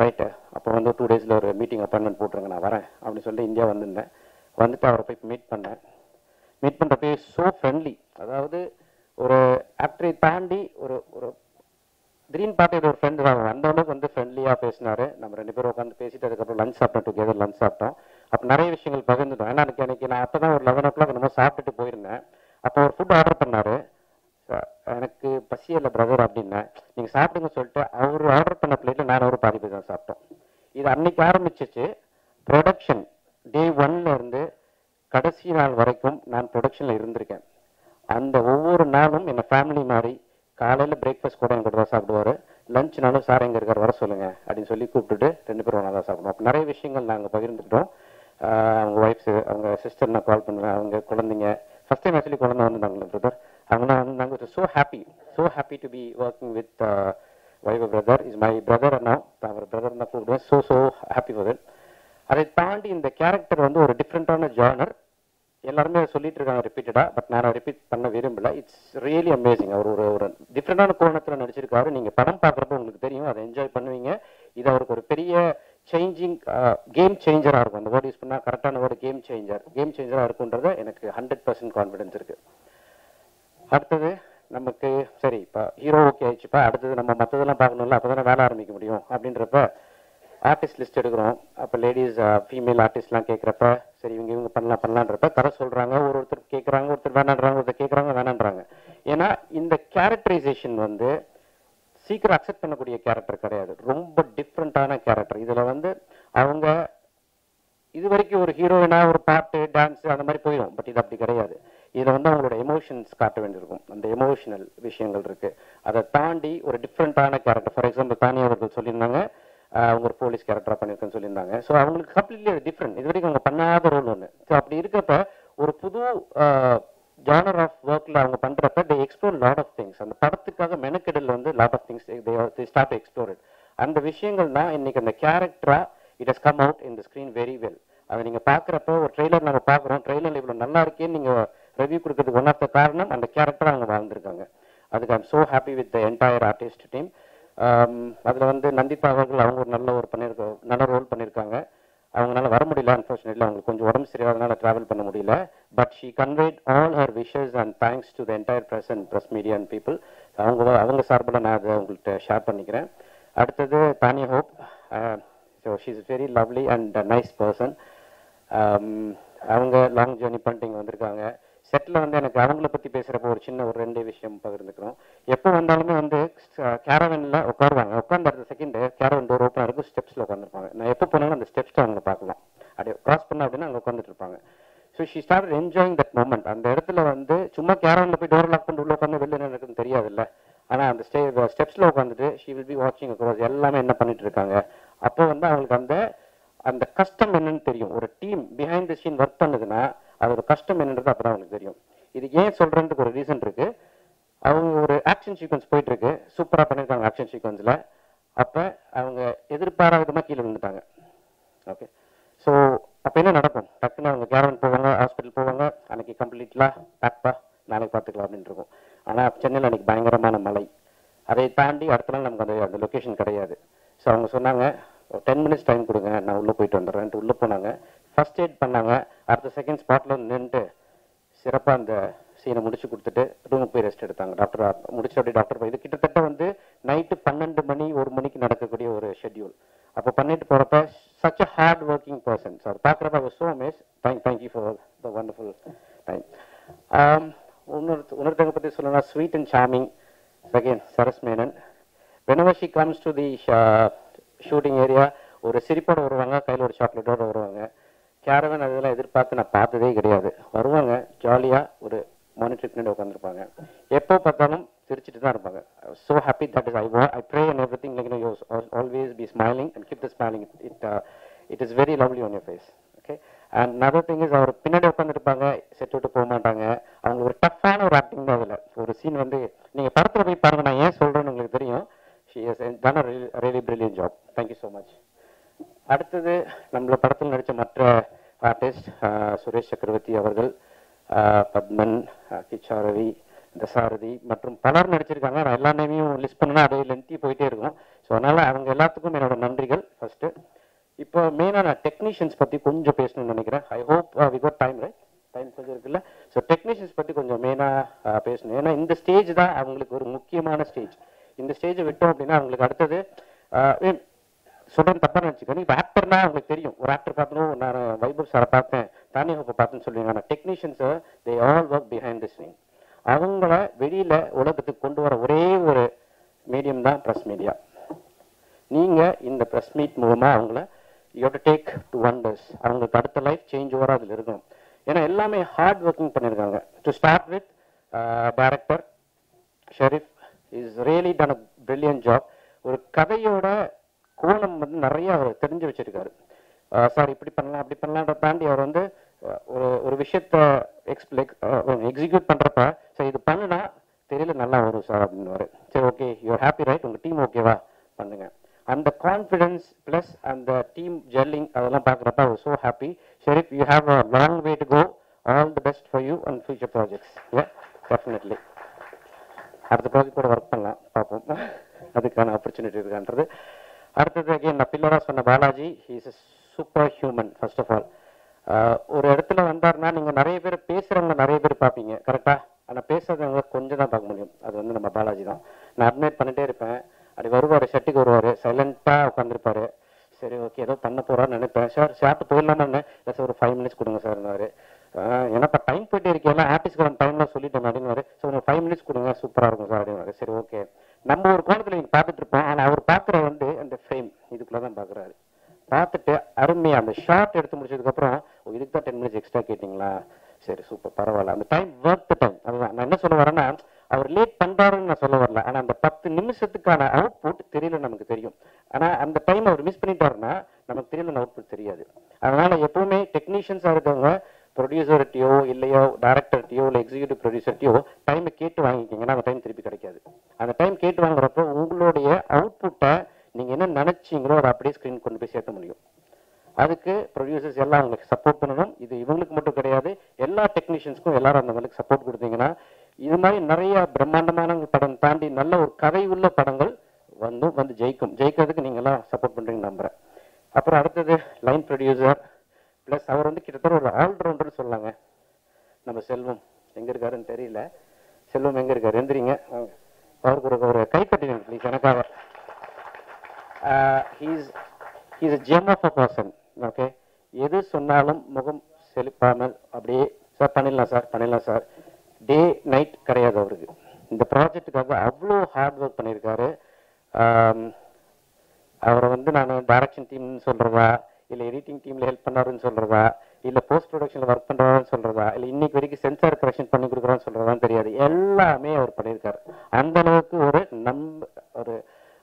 ரைட்டு, அப்போ வந்து 2 டேஸில் ஒரு மீட்டிங் அப்பாயின்மெண்ட் போட்டுருங்க, நான் வரேன் அப்படின்னு சொல்லி இந்தியா வந்திருந்தேன். வந்துட்டு அவரை போய் மீட் பண்ணேன். மீட் பண்ணுறப்பே ஸோ ஃப்ரெண்ட்லி, அதாவது ஒரு ஆக்டரை தாண்டி ஒரு ஒரு திடீர்னு பார்த்து ஒரு ஃப்ரெண்டு தான், அந்த அளவுக்கு வந்து ஃப்ரெண்ட்லியாக பேசினார். நம்ம 2 பேரும் உட்காந்து பேசிட்டு அதுக்கப்புறம் லஞ்ச் சாப்பிட்டோம், டுகெதர் லஞ்ச் சாப்பிட்டோம். அப்போ நிறைய விஷயங்கள் பகிர்ந்துட்டோம். ஏன்னா எனக்கு நான் அப்போ தான் ஒரு 11 o'clock நம்ம சாப்பிட்டுட்டு போயிருந்தேன். அப்போ ஒரு ஃபுட் ஆர்டர் பண்ணார். எனக்கு பசியில் பிரதர் அப்படின்னேன். நீங்கள் சாப்பிடுங்க சொல்லிட்டு அவர் ஆர்டர் பண்ண பிளேட்டில் நான் ஒரு பாதி பேர் தான் சாப்பிட்டோம். இது அன்னைக்கு ஆரம்பிச்சிச்சு. ப்ரொடக்ஷன் டே 1ல இருந்து கடைசி நாள் வரைக்கும் நான் ப்ரொடக்ஷனில் இருந்திருக்கேன். அந்த ஒவ்வொரு நாளும் என்னை ஃபேமிலி மாதிரி, காலையில் பிரேக்ஃபாஸ்ட் கூட எங்கிட்ட தான் சாப்பிடுவார், லஞ்ச்னாலும் சார் எங்கே இருக்கார் வர சொல்லுங்கள் அப்படின்னு சொல்லி கூப்பிட்டுட்டு 2 பேரும் ஒன்றா தான் சாப்பிடுவோம். அப்போ நிறைய விஷயங்கள் நாங்கள் பகிர்ந்துக்கிட்டோம். அவங்க ஒய்ஃப்ஸு, அவங்க சிஸ்டர் நான் கால் பண்ணுவேன், அவங்க குழந்தைங்க ஃபஸ்ட் டைம் ஆக்சுவலி குழந்தை வந்துருந்தாங்க பிரதர். அவங்களாம் வந்து நாங்கள் so happy to be working with Vaibhav brother. Is my brother. நான் அவர் பிரதர் தான் கூப்பிடுவேன். So happy for it. அதை தாண்டி இந்த கேரக்டர் வந்து ஒரு டிஃப்ரெண்ட்டான ஜானர், எல்லாருமே சொல்லிட்டு இருக்காங்க ரிப்பீட்டடாக, பட் நான் ரிப்பீட் பண்ண விரும்பல. It's really amazing. அவர் ஒரு டிஃப்ரெண்டான கோணத்தில் நடிச்சிருக்காரு. நீங்கள் படம் பார்க்குறப்ப உங்களுக்கு தெரியும், அதை என்ஜாய் பண்ணுவீங்க. இது அவருக்கு ஒரு பெரிய சேஞ்சிங் கேம் சேஞ்சராக இருக்கும். அந்த வேர்டு யூஸ் பண்ணால் கரெக்டான வேர்டு கேம் சேஞ்சராக இருக்குன்றத எனக்கு 100% கான்ஃபிடன்ஸ் இருக்குது. அடுத்தது நமக்கு சரி, இப்போ ஹீரோ ஓகே ஆயிடுச்சுப்பா, அடுத்தது நம்ம மற்றதெல்லாம் பார்க்கணும்ல, அப்போ தானே வேலை ஆரம்பிக்க முடியும். அப்படின்றப்ப ஆர்டிஸ்ட் லிஸ்ட் எடுக்கிறோம். அப்போ லேடிஸ் ஃபீமேல் ஆர்டிஸ்ட்லாம் கேட்குறப்ப சரி இவங்க பண்ணலான்றப்ப தர சொல்கிறாங்க. ஒருத்தர் கேட்குறாங்க, ஒருத்தர் வேணான்றாங்க, ஒருத்தர் கேட்குறாங்க வேணான்றாங்க. ஏன்னா இந்த கேரக்டரைசேஷன் வந்து சீக்கிரம் அக்செப்ட் பண்ணக்கூடிய கேரக்டர் கிடையாது, ரொம்ப டிஃப்ரெண்ட்டான கேரக்டர். இதில் வந்து அவங்க இது வரைக்கும் ஒரு ஹீரோயினா ஒரு பாட்டு டான்ஸ் அந்த மாதிரி போயிடும், பட் இது அப்படி கிடையாது. இதில் வந்து அவங்களோட எமோஷன்ஸ் காட்ட வேண்டியிருக்கும். அந்த எமோஷனல் விஷயங்கள் இருக்கு. அதை தாண்டி ஒரு டிஃப்ரெண்ட்டான கேரக்டர். ஃபார் எக்ஸாம்பிள் தானியா அவர்கள் சொல்லியிருந்தாங்க, அவங்க ஒரு போலீஸ் கேரக்டராக பண்ணியிருக்கேன்னு சொல்லியிருந்தாங்க. ஸோ அவங்களுக்கு கம்ப்ளீட்லி அது டிஃப்ரெண்ட், இது வரைக்கும் அவங்க பண்ணாத ரோல் ஒன்று. ஸோ அப்படி இருக்கப்ப ஒரு புது ஜானர் ஆஃப் ஒர்க்கில் அவங்க பண்ணுறப்ப they explore lot of things. அந்த படத்துக்காக மெனக்கெடல் வந்து lot of things they start explore it. அந்த விஷயங்கள் தான் இன்னைக்கு அந்த கேரக்டரா it has come out in the screen very well. அதை நீங்கள் பார்க்குறப்ப ஒரு ட்ரெய்லர் நம்ம பார்க்குறோம், ட்ரெய்லர் இவ்வளோ நல்லா இருக்கேன்னு நீங்கள் ரிவ்யூ கொடுக்கறதுக்கு ஒன் ஆஃப் த காரணம் அந்த கேரக்டர் அவங்க வாழ்ந்துருக்காங்க. அதுக்கு I'm so happy with the entire artist team. அதில் வந்து நந்திதா அவர்கள் அவங்க ஒரு நல்ல ரோல் பண்ணியிருக்காங்க. அவங்களால வர முடியல, அன்ஃபார்ச்சுனேட்லி அவங்களுக்கு கொஞ்சம் உடம்பு சரியாதனால ட்ராவல் பண்ண முடியல. But she conveyed all her wishes and thanks to the entire press and press media and people. அவங்க சார்பில் நான் அதை உங்கள்கிட்ட ஷேர் பண்ணிக்கிறேன். அடுத்தது Tania hope. So she is very lovely and nice person. அவங்க லாங் ஜேர்னி பண்ணிட்டு இங்கே வந்திருக்காங்க. செட்டில் வந்து எனக்கு அவங்கள பற்றி பேசுகிறப்போ ஒரு சின்ன ஒரு 2 விஷயம் பகிர்ந்துக்கிறோம். எப்போ வந்தாலுமே வந்து கேரவனில் உட்காருவாங்க, உட்காந்து அடுத்த செகண்ட் கேரவன் டோர் ஓப்பன் இருக்கும், ஸ்டெப்ஸில் உட்காந்துருப்பாங்க. நான் எப்போ போனாலும் அந்த ஸ்டெப்ஸில் அவங்கள பார்க்கலாம். அப்படியே கிராஸ் பண்ண அப்படின்னா அங்கே உட்காந்துட்டு இருப்பாங்க. So she start enjoying that moment. அந்த இடத்துல வந்து சும்மா கேரவனில் போய் டோர் லாக் பண்ணிட்டு உள்ள உட்காந்து வெளில என்ன இருக்குன்னு தெரியாதுல்ல. ஆனால் அந்த ஸ்டெப்ஸில் உட்காந்துட்டு ஷீ வில் பி வாட்சிங் அக்ராஸ் எல்லாமே என்ன பண்ணிட்டு இருக்காங்க. அப்போ வந்து அவங்களுக்கு அந்த கஷ்டம் என்னன்னு தெரியும். ஒரு team behind the scene work பண்ணுதுன்னா அதோட கஷ்டம் என்னன்றது அப்பதான் அவங்களுக்கு தெரியும். இது ஏன் சொல்றதுக்கு ஒரு ரீசன் இருக்கு. அவங்க ஒரு ஆக்ஷன் சீக்வன்ஸ் போயிட்டு இருக்கு, சூப்பரா பண்ணிருக்காங்க ஆக்ஷன் சீக்வன்ஸ்ல. அப்ப அவங்க எதிர்பாராத விதமா கீழே விழுந்துட்டாங்க. ஓகே, ஸோ அப்ப என்ன நடக்கும்? டக்குன்னு அவங்க கேரவன் போவாங்க, ஹாஸ்பிட்டல் போவாங்க, அன்னைக்கு கம்ப்ளீட்லா பேக்பா நாளைக்கு பார்த்துக்கலாம் அப்படின்னு இருக்கும். ஆனா சென்னையில் அன்னைக்கு பயங்கரமான மழை. அதை தாண்டி அடுத்த நாள் நமக்கு அந்த லொக்கேஷன் கிடையாது. ஸோ அவங்க சொன்னாங்க 10 minutes டைம் கொடுங்க, நான் உள்ளே போயிட்டு வந்துடுறேன்ட்டு உள்ளே போனாங்க. ஃபர்ஸ்ட் எய்ட் பண்ணாங்க. அடுத்த செகண்ட் ஸ்பாட்டில் நின்றுட்டு சிறப்பாக அந்த சீனை முடிச்சு கொடுத்துட்டு ரூமுக்கு போய் ரெஸ்ட் எடுத்தாங்க. டாக்டர் முடிச்சு அப்படியே டாக்டர் போய் இது கிட்டத்தட்ட வந்து நைட்டு 12 மணி 1 மணிக்கு நடக்கக்கூடிய ஒரு ஷெட்யூல். அப்போ பண்ணிட்டு போகிறப்ப such a hard working person. So அது பார்க்குறப்ப அவர் so amaze. Thank you for the wonderful time. இன்னொருத்தவங்க பற்றி சொல்லணும்னா sweet and charming again Saras Menon. whenever she comes to the shooting area ஒரு சிரிப்போடு வருவாங்க, கையில் ஒரு சாக்லேட்டோடு வருவாங்க. கேரவன் அதெல்லாம் எதிர்பார்த்து நான் பார்த்ததே கிடையாது. வருவாங்க ஜாலியாக ஒரு மானிட்டருக்கு பின்னாடி உட்காந்துருப்பாங்க. எப்போ பார்த்தாலும் சிரிச்சுட்டு தான் இருப்பாங்க. So happy that is I pray and every thing like you always be smiling and keep the smiling. It is very lovely on your face. Okay, another thing is அவர் பின்னாடி உட்காந்துருப்பாங்க, செட் விட்டு போக மாட்டாங்க. அவங்க ஒரு டஃப்பான ஒரு ஆக்டிங் தான். அதில் ஒரு சீன் வந்து நீங்கள் படத்தில் போய் பாருங்க, நான் ஏன் சொல்கிறேன்னு உங்களுக்கு தெரியும். She has done a really brilliant job. Thank you so much. அடுத்தது நம்மள படத்தில் நடித்த மற்ற ஆர்டிஸ்ட் சுரேஷ் சக்கரவர்த்தி அவர்கள், பத்மன், கிச்சா ரவி, தசாரதி மற்றும் பலர் நடிச்சிருக்காங்க. நான் எல்லா நேமையும் லிஸ்ட் பண்ணா அதே லென்த்தி போயிட்டே இருக்கும். ஸோ அதனால அவங்க எல்லாத்துக்கும் என்னோட நன்றிகள் ஃபர்ஸ்ட். இப்போ மெயினாக நான் டெக்னீஷியன்ஸ் பற்றி கொஞ்சம் பேசணும்னு நினைக்கிறேன். I hope we got time, right? Time கொஞ்சம் இருக்குல்ல. ஸோ டெக்னீஷியன்ஸ் பற்றி கொஞ்சம் மெயினாக பேசணும். ஏன்னா இந்த ஸ்டேஜ் தான் அவங்களுக்கு ஒரு முக்கியமான ஸ்டேஜ். இந்த ஸ்டேஜை விட்டோம் அப்படின்னா அவங்களுக்கு அடுத்தது சொல்றது தப்பா நினைச்சுக்கணும். இப்போ ஆக்டர்னா அவங்களுக்கு தெரியும். ஒரு ஆக்டர் பார்த்தனும், நான் வைபவ் சாரை பார்த்தேன், தானியா ஹோப்பை பார்த்தேன்னு சொல்லுவீங்க. ஆனால் technicians they all work behind the scene. அவங்கள வெளியில உலகத்துக்கு கொண்டு வர ஒரே ஒரு மீடியம் தான் ப்ரெஸ் மீடியா. நீங்க இந்த ப்ரெஸ் மீட் மூலமா அவங்கள you have to take to wonders. அவங்களுக்கு அடுத்த லைஃப் சேஞ்ச் ஓவரா அதில் இருக்கணும். ஏன்னா எல்லாமே ஹார்ட் ஒர்க்கிங் பண்ணியிருக்காங்க. To start with director Sharif is really done a brilliant job. ஒரு கதையோட கோணம் வந்து நிறைய அவர் தெரிஞ்சு வச்சிருக்காரு. சார் இப்படி பண்ணலாம் அப்படி பண்ணலான்ற தாண்டி அவர் வந்து ஒரு விஷயத்த எக்ஸிக்யூட் பண்றப்ப சரி இது பண்ணுனா தெரியல நல்லா வரும் சார் அப்படின்னு. சரி ஓகே, யூஆர் ஹாப்பி ரைட், உங்க டீம் ஓகேவா பண்ணுங்க. அந்த கான்ஃபிடன்ஸ் பிளஸ் அந்த டீம் ஜெல்லிங் அதெல்லாம் பார்க்குறப்ப அவர் so happy. Sherif, you have a long way to go all the best for you and future projects. Definitely அடுத்த ப்ராஜெக்ட் கூட ஒர்க் பண்ணலாம், பார்ப்போம் அதுக்கான ஆப்பர்ச்சுனிட்டி இருக்கான்றது. அடுத்தது அகைன் நான் பில்லராக சொன்ன Balaji, he is a super human. First of all ஒரு இடத்துல வந்தாருன்னா நீங்கள் நிறைய பேர் பேசுகிறவங்க நிறைய பேர் பார்ப்பீங்க கரெக்டாக, ஆனால் பேசுறவங்க கொஞ்சம் தான் பார்க்க முடியும். அது வந்து நம்ம பாலாஜி தான். நான் அட்மைட் பண்ணிட்டே இருப்பேன். அப்படி வருவார், ஷர்ட்டுக்கு வருவார், சைலண்ட்டாக உட்காந்துருப்பாரு. சரி ஓகே ஏதோ பண்ண போகிறான்னு நினைப்பேன். சார் ஷார்ட்டு போயிடலாமான்னு இல்லை சார் ஒரு 5 minutes கொடுங்க சார்னாரு. ஏன்னாப்பா டைம் போயிட்டே இருக்கேன், ஆர்டிஸ்ட்கான டைம்லாம் சொல்லிட்டேன் அப்படின்னாரு. ஸோ ஒரு 5 minutes கொடுங்க சூப்பராக இருக்கும் சார் அப்படின்னாரு. சரி ஓகே நம்ம ஒரு கோணத்தில் நீங்கள் பார்த்துட்டு இருப்போம், ஆனால் அவர் பார்க்குற வந்து அந்த ஃப்ரேம் இதுக்குள்ளே தான் பார்க்குறாரு. பார்த்துட்டு அருமையாக அந்த ஷார்ட் எடுத்து முடிச்சதுக்கப்புறம் இதுக்கு தான் 10 minutes எக்ஸ்ட்ரா கேட்டிங்களா, சரி சூப்பர் பரவாயில்ல, அந்த டைம் ஒர்க் டைம். அதுதான் நான் என்ன சொல்ல வரேன்னா, அவர் லேட் பண்ணுறாருன்னு நான் சொல்ல வரல, ஆனால் அந்த 10 நிமிஷத்துக்கான அவுட்புட் தெரியல நமக்கு தெரியும். ஆனால் அந்த டைம் அவர் மிஸ் பண்ணிட்டாருன்னா நமக்கு தெரியல, அவுட்புட் தெரியாது. அதனால எப்பவுமே டெக்னீஷியன்ஸாக இருக்கவங்க ப்ரொடியூசர்கிட்டையோ இல்லையோ டேரக்டர்கிட்டையோ இல்லை எக்ஸிக்யூட்டிவ் ப்ரொடியூசர்கிட்டையோ டைமை கேட்டு வாங்கிக்கிங்கன்னா அந்த டைம் திருப்பி கிடைக்காது. அந்த டைம் கேட்டு வாங்குறப்போ உங்களுடைய அவுட்புட்டை நீங்கள் என்ன நினச்சிங்களோ அதை அப்படியே ஸ்க்ரீன் கொண்டு போய் சேர்த்த முடியும். அதுக்கு ப்ரொடியூசர்ஸ் எல்லாம் அவங்களுக்கு சப்போர்ட் பண்ணணும். இது இவங்களுக்கு மட்டும் கிடையாது, எல்லா டெக்னீஷியன்ஸ்க்கும் எல்லாரும் அந்த மாதிரி சப்போர்ட் கொடுத்தீங்கன்னா இது மாதிரி நிறைய பிரம்மாண்டமான படம் தாண்டி நல்ல ஒரு கதை உள்ள படங்கள் வந்து ஜெயிக்கும். ஜெயிக்கிறதுக்கு நீங்கள்லாம் சப்போர்ட் பண்ணுறீங்கன்னு நம்புகிறேன். அப்புறம் அடுத்தது லைன் ப்ரொடியூசர் ப்ளஸ் அவர் வந்து கிட்டத்தட்ட ஒரு ஆல்ரவுண்டர்னு சொல்லாங்க. நம்ம செல்வம் எங்கே இருக்காருன்னு தெரியல, செல்வம் எங்கே இருக்காரு எந்திரிங்க, அவருக்கு ஒரு கை கட்டினேன் ப்ளீஸ் எனக்காக. He's a gem of a person. Okay எது சொன்னாலும் முகம் செழிப்பாமல் அப்படியே சார் பண்ணிடலாம் சார் டே நைட் கிடையாது அவருக்கு. இந்த ப்ராஜெக்டுக்காக அவ்வளோ ஹார்ட் ஒர்க் பண்ணியிருக்காரு. அவரை வந்து நான் டைரக்ஷன் டீம்னு சொல்கிறதா, இல்லை எடிட்டிங் டீமில் ஹெல்ப் பண்ணாருன்னு சொல்கிறதா, இல்லை போஸ்ட் ப்ரொடக்ஷனில் ஒர்க் பண்ணுறாருன்னு சொல்கிறதா, இல்லை இன்னைக்கு வரைக்கும் சென்சார் கரெக்ஷன் பண்ணி கொடுக்குறான்னு சொல்கிறதான்னு தெரியாது, எல்லாமே அவர் பண்ணியிருக்காரு. அந்த அளவுக்கு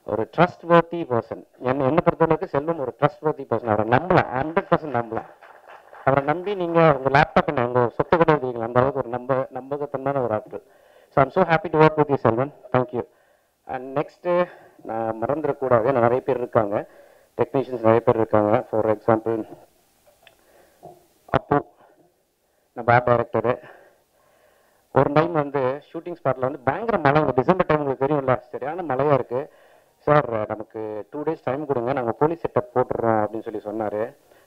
ஒரு ட்ரஸ்ட் வர்த்தி பர்சன். என்னை பொறுத்தளவுக்கு செல்வம் ஒரு ட்ரஸ்ட் வர்த்தி பர்சன். அவரை நம்பலாம், 100% நம்பலாம். அவரை நம்பி நீங்கள் உங்கள் லேப்டாப் உங்கள் சொத்து கூட இருக்கீங்களா, அந்த அளவுக்கு ஒரு நம்பகத்தன்மான ஒரு ஆட்கள். So I'm so happy to work with you Selvan, thank you. And next நான் மறந்துடக்கூடாது, நிறைய பேர் இருக்காங்க, டெக்னீஷியன்ஸ் நிறைய பேர் இருக்காங்க. ஃபார் எக்ஸாம்பிள் அப்பு நம்ம ஆர்ட் டைரக்டரு. ஒரு டைம் வந்து ஷூட்டிங் ஸ்பாட்டில் வந்து பயங்கர மழை, டிசம்பர் டைம் உங்களுக்கு தெரியும்ல, சரியான மழையாக இருக்குது. சார் நமக்கு 2 days டைம் கொடுங்க, நாங்கள் போலீஸ் செட்டப் போட்டுடுறோம் அப்படின்னு சொல்லி சொன்னார்.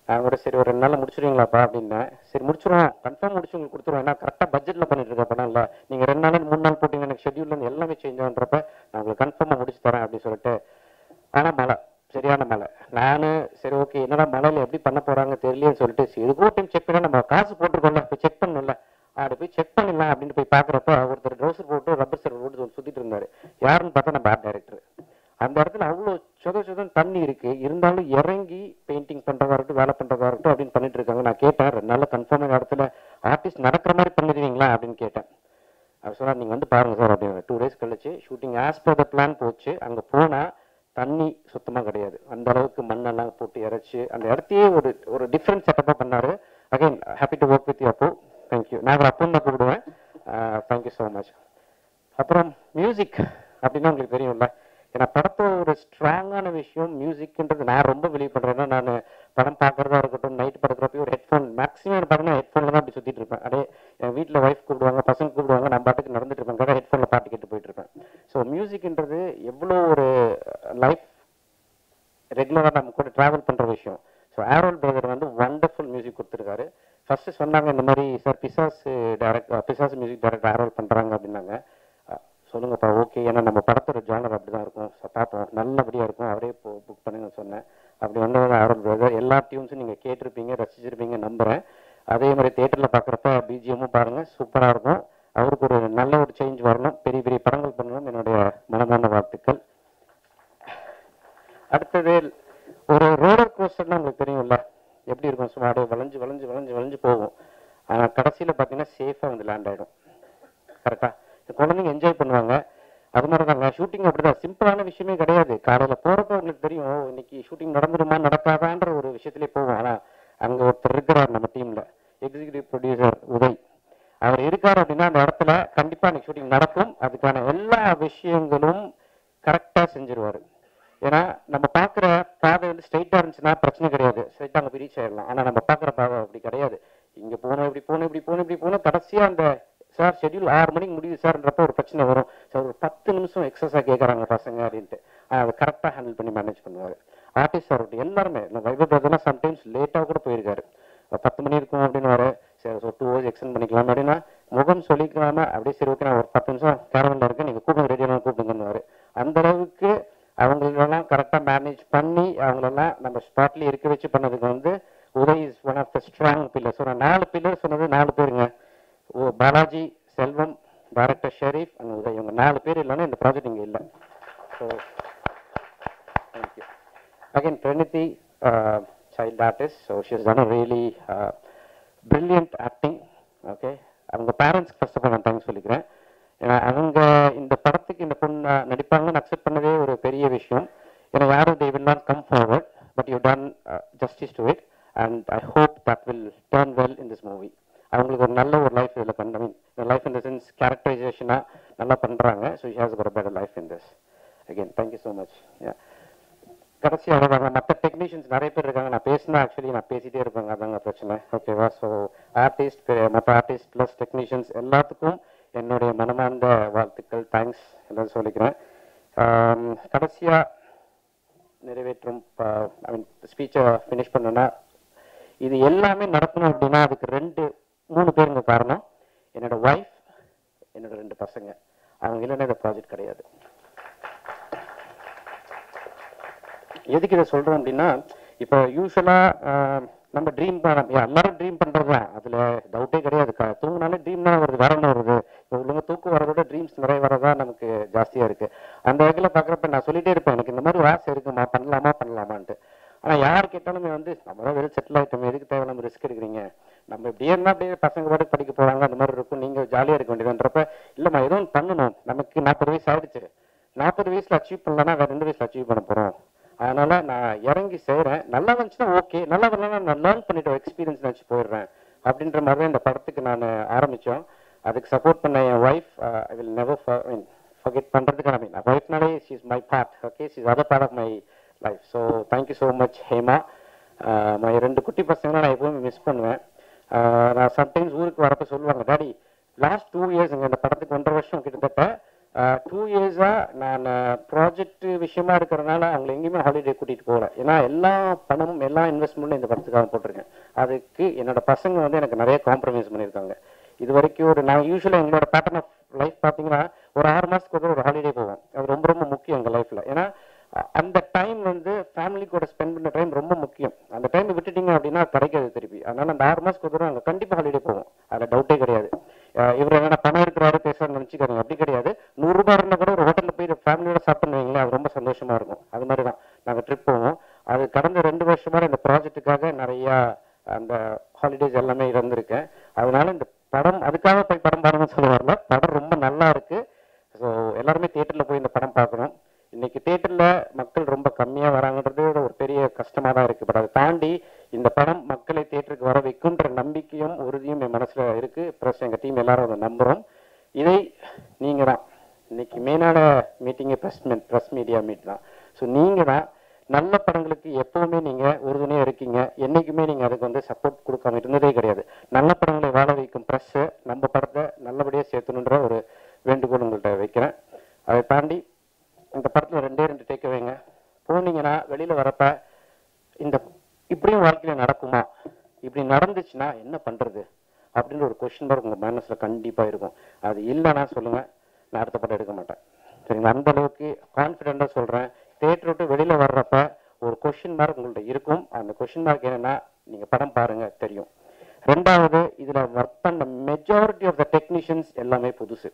நான் கூட சரி ஒரு 2 நாளில் முடிச்சிடுவீங்களாப்பா அப்படின்னேன். சரி முடிச்சிடுவோம், கன்ஃபார்ம் முடிச்சு உங்களுக்கு கொடுத்துருவோம், ஏன்னா கரெக்டாக பட்ஜெட்டில் பண்ணிட்டு இருக்கேன் படம் இல்லை, நீங்கள் 2 நாள் 3 நாள் போட்டிங்க, எனக்கு ஷெட்யூல்லேருந்து எல்லாமே சேஞ்ச் ஆகுன்றப்ப நான் உங்களுக்கு கன்ஃபார்மாக முடிச்சு தரேன் அப்படின்னு சொல்லிட்டு. ஆனால் மழை, சரியான மழை. நான் சரி ஓகே என்னடா மழையில் எப்படி பண்ண போகிறாங்க தெரியலேன்னு சொல்லிட்டு எதுக்கோ டைம் செக் பண்ணால் நம்ம காசு போட்டிருக்கோம்ல போய் செக் பண்ணணும்ல, அப்படி போய் செக் பண்ணிடலாம் அப்படின்னு போய் பார்க்குறப்ப ஒருத்தர் ட்ரௌசர் போட்டு ரப்பர் சர் போட்டு சுற்றிட்டு இருந்தார். யாருன்னு பார்த்தா நம்ம ஆர்ட் டைரக்டர். அந்த இடத்துல அவ்வளோ சொதம் தண்ணி இருக்கு, இருந்தாலும் இறங்கி பெயிண்டிங் பண்றதா இருக்கட்டும் வேலை பண்றதா இருக்கட்டும் அப்படின்னு பண்ணிட்டு இருக்காங்க. நான் கேட்டேன் 2 நாள்ல கன்ஃபார்ம் இடத்துல ஆர்டிஸ்ட் நடக்கிற மாதிரி பண்ணிடுவீங்களா அப்படின்னு கேட்டேன். அவர் சொன்னார் நீங்க வந்து பாருங்க சார் அப்படின்னு. 2 days கழிச்சு shooting as per the plan போச்சு. அங்க போனா தண்ணி சுத்தமா கிடையாது, அந்த அளவுக்கு மண்ணெல்லாம் போட்டு இறைச்சி அந்த இடத்தையே ஒரு டிஃப்ரெண்ட் செட்டப்பா பண்ணாரு. Again happy to work with you அப்போ, தேங்க்யூ. நான் அப்போ தான் கூப்பிடுவேன். Thank you so much. அப்புறம் மியூசிக் அப்படின்னா உங்களுக்கு தெரியும்ல, ஏன்னா படத்தோட ஒரு ஸ்ட்ராங்கான விஷயம் மியூசிக்ன்றது நான் ரொம்ப பிலீவ் பண்ணுறேன்னா, நான் படம் பார்க்குறதா இருக்கட்டும் நைட் படுக்கிறப்ப ஒரு ஹெட்ஃபோன் மேக்ஸிமம் பார்த்தீங்கன்னா ஹெட்ஃபோனில் தான் அப்படி சுற்றிட்டு இருப்பேன். அப்படியே என் வீட்டில் ஒய்ஃப் கூப்பிடுவாங்க, பசங்க கூப்பிடுவாங்க, நான் பாட்டுக்கு நடந்துட்டு இருப்பேன், கடை ஹெட்ஃபோனில் பாட்டு கேட்டு போயிட்டு இருப்பேன். ஸோ மியூசிக்ன்றது எவ்வளோ ஒரு லைஃப் ரெகுலராக நம்ம கூட ட்ராவல் பண்ணுற விஷயம். ஸோ ஆரோல் பிரதர் வந்து வண்டர்ஃபுல் மியூசிக் கொடுத்துருக்காரு. ஃபர்ஸ்ட் சொன்னாங்க இந்த மாதிரி சார் பிசாஸ் மியூசிக் டைரக்டர் ஆரோல் பண்ணுறாங்க அப்படின்னாங்க. சொல்லுங்கப்பா ஓகே, ஏன்னா நம்ம படத்தோட ஜானர் அப்படி தான் இருக்கும், பார்ப்போம் நல்லபடியாக இருக்கும், அவரே புக் பண்ணுங்க சொன்னேன். அப்படி வந்தவங்க ஆரோல் பிரதர். எல்லா டியூன்ஸும் நீங்கள் கேட்டிருப்பீங்க ரசிச்சிருப்பீங்க நம்புகிறேன். அதே மாதிரி தியேட்டரில் பார்க்குறப்ப பிஜிஎம்மும் பாருங்கள் சூப்பராக இருக்கும். அவருக்கு ஒரு நல்ல ஒரு சேஞ்ச் வரணும், பெரிய பெரிய படங்கள் பண்ணணும், என்னுடைய மனமான வாழ்த்துக்கள். அடுத்தது ஒரு ரோலர் கோஸ்டர்னா உங்களுக்கு தெரியும்ல எப்படி இருக்கும், சும்மா அப்படியே வளைஞ்சு வளைஞ்சு வளைஞ்சு வளைஞ்சு போகும். ஆனால் கடைசியில் பார்த்தீங்கன்னா சேஃபாக வந்து லேண்ட் ஆகிடும். கரெக்டாக குழந்தைங்க என்ஜாய் பண்ணுவாங்க. அது மாதிரி தாங்க ஷூட்டிங் அப்படிதான், சிம்பிளான விஷயமே கிடையாது. காலையில் போகிறப்ப உங்களுக்கு தெரியும் இன்னைக்கு ஷூட்டிங் நடந்துருமா நடக்காதான்ற ஒரு விஷயத்துலேயே போவோம். ஆனால் அங்கே ஒருத்தர் இருக்கிறார் நம்ம டீமில், எக்ஸிக்யூட்டிவ் ப்ரொடியூசர் உதய். அவர் இருக்கார் அப்படின்னா அந்த இடத்துல கண்டிப்பாக அன்னைக்கு ஷூட்டிங் நடக்கும். அதுக்கான எல்லா விஷயங்களும் கரெக்டாக செஞ்சிருவார். ஏன்னா நம்ம பார்க்குற பாதை வந்து ஸ்ட்ரைட்டாக இருந்துச்சுன்னா பிரச்சனை கிடையாது, ஸ்ட்ரைட்டாக அங்கே ரீச் ஆயிடலாம். ஆனால் நம்ம பார்க்குற பாதை அப்படி கிடையாது. இங்கே போகணும் இப்படி போகணும் கடைசியாக அந்த சார் ஷெட்யூல் 6 மணிக்கு முடியுது சார்ன்றப்ப ஒரு பிரச்சனை வரும் சார் ஒரு 10 நிமிஷம் எக்ஸஸாக கேட்குறாங்க பசங்க அப்படின்ட்டு அதை கரெக்டாக ஹேண்டில் பண்ணி மேனேஜ் பண்ணுவார் ஆர்டிஸ்ட் சார் எல்லாருமே வைபவ் சம்டைம்ஸ் லேட்டாக கூட போயிருக்காரு 10 மணி இருக்கும் அப்படின்னு வர சரி 2 hours எக்ஸ்டெண்ட் பண்ணிக்கலாம் அப்படின்னா முகம் சொல்லிக்கலாமா அப்படியே சரி ஓகே நான் ஒரு 10 நிமிஷம் கேரவனில் இருக்கேன் நீங்கள் கூப்பிடுங்க ரெடியான கூப்பிடுங்கன்னு அந்த அளவுக்கு அவங்களெல்லாம் கரெக்டாக மேனேஜ் பண்ணி அவங்களெல்லாம் நம்ம ஸ்பாட்லேயே இருக்க வச்சு பண்ணதுக்கு Uday is one of the strong pillars. நான் 4 பில்லர் சொன்னது 4 பேருங்க. Balaji, Selvam, director Sharif and Uday. இவங்க 4 பேர் இல்லைன்னா இந்த ப்ராஜெக்ட் இங்கே இல்லை. So thank you again. Praniti, child artist, so she has done a really brilliant acting. Okay, அவங்க பேரண்ட்ஸ்க்கு ஃபர்ஸ்ட் ஆஃப் ஆல் நான் தேங்க்ஸ் சொல்லிக்கிறேன். ஏன்னா அவங்க இந்த படத்துக்கு இந்த பொண்ணு நடிப்பாங்கன்னு அக்செப்ட் பண்ணதே ஒரு பெரிய விஷயம். ஏன்னா யாரும் they will not come forward, but you've done justice to it and I hope that will turn well in this movie. அவங்களுக்கு ஒரு நல்ல ஒரு லைஃப் இதில் பண்ண, ஐ மீன் லைஃப் இன் த சென்ஸ் கேரக்டரைசேஷனாக நல்லா பண்ணுறாங்க. So she has got a better life in this. Again, thank you so much. Yeah. கடைசி அவ்வளோதாங்க. மற்ற டெக்னீஷியன்ஸ் நிறைய பேர் இருக்காங்க. நான் பேசினா ஆக்சுவலி நான் பேசிகிட்டே இருப்பேங்க, அதாங்க பிரச்சனை. ஓகேவா? ஸோ ஆர்டிஸ்ட், மற்ற ஆர்டிஸ்ட் ப்ளஸ் டெக்னீஷியன்ஸ் எல்லாத்துக்கும் என்னுடைய மனமார்ந்த வாழ்த்துக்கள், தேங்க்ஸ் எல்லாம் சொல்லிக்கிறேன். கடைசியாக நிறைவேற்றும் ஐ மீன் ஸ்பீச்சை ஃபினிஷ் பண்ணோன்னா, இது எல்லாமே நடக்கணும் அப்படின்னா அதுக்கு 3 பேருங்க காரணம். என்னோட ஒய்ஃப், என்னோட 2 பசங்க. அவங்க இல்லைன்னா இந்த ப்ராஜெக்ட் கிடையாது. எதுக்கு இதை சொல்கிறோம் அப்படின்னா, இப்போ யூஸ்வலாக நம்ம ட்ரீம் எல்லாரும் ட்ரீம் பண்ணுறது தான், அதில் டவுட்டே கிடையாது. தூங்கினாலே ட்ரீம் தான் வருது, வேற என்ன வருது? இப்போ உள்ளவங்க தூக்கம் வரதோட ட்ரீம்ஸ் நிறைய வரதா நமக்கு ஜாஸ்தியாக இருக்குது. அந்த வகையில் பார்க்குறப்ப நான் சொல்லிகிட்டே இருப்பேன், எனக்கு இந்த மாதிரி ஆசை இருக்குமா, பண்ணலாமான்ட்டு. ஆனால் யார் கேட்டாலும் நம்ம தான் வெறும் செட்டில் ஆகிட்டோம், எதுக்கு தேவை நம்ம ரிஸ்க் எடுக்கிறீங்க, நம்ம இப்படியே இருந்தால் அப்படியே பசங்க பாட்டு படிக்க போகிறாங்க, அந்த மாதிரி இருக்கும், நீங்கள் ஜாலியாக இருக்க வேண்டியதுன்றப்ப இல்லைம்மா ஏதோ ஒன்று பண்ணணும். நமக்கு 40 வயசு ஆகிடுச்சு, 40 வயசில் அச்சீவ் பண்ணலன்னா வேறு 2 வயசில் அச்சீவ் பண்ண போகிறோம். அதனால நான் இறங்கி செய்கிறேன். நல்லா வந்துச்சுன்னா ஓகே, நல்லா வரலன்னா நான் லேர்ன் பண்ணிட்டு எக்ஸ்பீரியன்ஸ் நினச்சி போயிடுறேன் அப்படின்ற மாதிரி தான் இந்த படத்துக்கு நான் ஆரம்பித்தோம். அதுக்கு சப்போர்ட் பண்ண என் wife, I will never forget பண்ணுறதுக்கு, ஐ மீன் ஒய்ஃப்னாலே she is my part. Okay, she is other part of my life. So thank you so much Hema. My 2 குட்டி பசங்களை நான் எப்பவுமே மிஸ் பண்ணுவேன். நான் சம்டைம்ஸ் ஊருக்கு வரப்போ சொல்லுவாங்க, டாடி லாஸ்ட் 2 இயர்ஸுங்க, இந்த படத்துக்கு 1.5 வருஷம் கிட்டத்தட்ட 2 இயர்ஸாக நான் ப்ராஜெக்ட் விஷயமா இருக்கிறதுனால அவங்களை எங்கேயுமே ஹாலிடே கூட்டிகிட்டு போகல. ஏன்னா எல்லா பணமும் எல்லா இன்வெஸ்ட்மெண்ட்டும் இந்த படத்துக்காக போட்டிருக்கேன். அதுக்கு என்னோட பசங்க எனக்கு நிறைய காம்ப்ரமைஸ் பண்ணியிருக்காங்க. இது வரைக்கும் நான் யூஸ்வலாக எங்களோட பேட்டர்ன் ஆஃப் லைஃப் பார்த்தீங்கன்னா ஒரு 6 மாதத்துக்கு ஒரு ஹாலிடே போவோம். அது ரொம்ப ரொம்ப முக்கியம் எங்கள் லைஃப்பில். ஏன்னா அந்த டைம் ஃபேமிலி கூட ஸ்பெண்ட் பண்ண டைம் ரொம்ப முக்கியம். அந்த டைம் விட்டுட்டீங்க அப்படின்னா கிடைக்காது திருப்பி. அதனால அந்த 6 மாதத்துக்கு ஒரு அங்கே கண்டிப்பாக ஹாலிடே போவோம், அதில் டவுட்டே கிடையாது. இவர் என்ன பணம் இருக்கிறாரு பேசுறாருன்னு நினச்சிக்காங்க, அப்படி கிடையாது. 100 ரூபாய் இருந்தால் கூட ஒரு ஹோட்டலில் போய் ஃபேமிலியோட சாப்பிட்டு வைங்களேன், அது ரொம்ப சந்தோஷமா இருக்கும். அது மாதிரி தான் நாங்கள் ட்ரிப் போவோம். அது கடந்த 2 வருஷமாக இந்த ப்ராஜெக்ட்டுக்காக நிறையா அந்த ஹாலிடேஸ் எல்லாமே இருந்திருக்கேன். அதனால இந்த படம் அதுக்காக போய் படம் பாருங்கன்னு சொல்ல வரல, படம் ரொம்ப நல்லா இருக்கு. ஸோ எல்லாருமே தியேட்டரில் போய் இந்த படம் பார்க்கணும். இன்னைக்கு தியேட்டரில் மக்கள் ரொம்ப கம்மியாக வராங்கன்றது ஒரு பெரிய கஷ்டமாக தான் இருக்குது. பட் அதை தாண்டி இந்த படம் மக்களை தியேட்டருக்கு வர வைக்குன்ற நம்பிக்கையும் உறுதியும் என் மனசில் இருக்குது. ப்ளஸ் எங்கள் டீம் எல்லாரும் அதை நம்புகிறோம். இதை நீங்கள் தான் இன்னைக்கு மெயினான மீட்டிங்கு ப்ரெஸ் மீடியா மீட் தான். ஸோ நீங்கள் தான் நல்ல படங்களுக்கு எப்போவுமே நீங்கள் உறுதுணையாக இருக்கீங்க. என்றைக்குமே நீங்கள் அதுக்கு சப்போர்ட் கொடுக்காம இருந்ததே கிடையாது. நல்ல படங்களை வாழ வைக்கும் ப்ரெஸ்ஸு நம்ம படத்தை நல்லபடியாக சேர்த்தணுன்ற ஒரு வேண்டுகோள் உங்கள்கிட்ட வைக்கிறேன். அதை தாண்டி இந்த படத்தில் 2 டேக்அவேங்க. போனீங்கன்னா வெளியில் வரப்ப இப்படியும் வாழ்க்கையில் நடக்குமா, இப்படி நடந்துச்சுன்னா என்ன பண்ணுறது அப்படின்ற ஒரு கொஸ்டின் மார்க் உங்கள் மனசில் கண்டிப்பாக இருக்கும். அது இல்லைன்னா சொல்லுங்கள், நான் அடுத்த படம் எடுக்க மாட்டேன். சரிங்களா? அந்த அளவுக்கு கான்ஃபிடென்ட்டாக சொல்கிறேன். தியேட்டர் விட்டு வெளியில் வர்றப்ப ஒரு கொஸ்டின் மார்க் உங்கள்கிட்ட இருக்கும். அந்த கொஸ்டின் மார்க் என்னென்னா நீங்கள் படம் பாருங்கள் தெரியும். 2வது, இதில் ஒர்க் பண்ண மெஜாரிட்டி ஆஃப் த டெக்னீஷியன்ஸ் எல்லாமே புதுசு.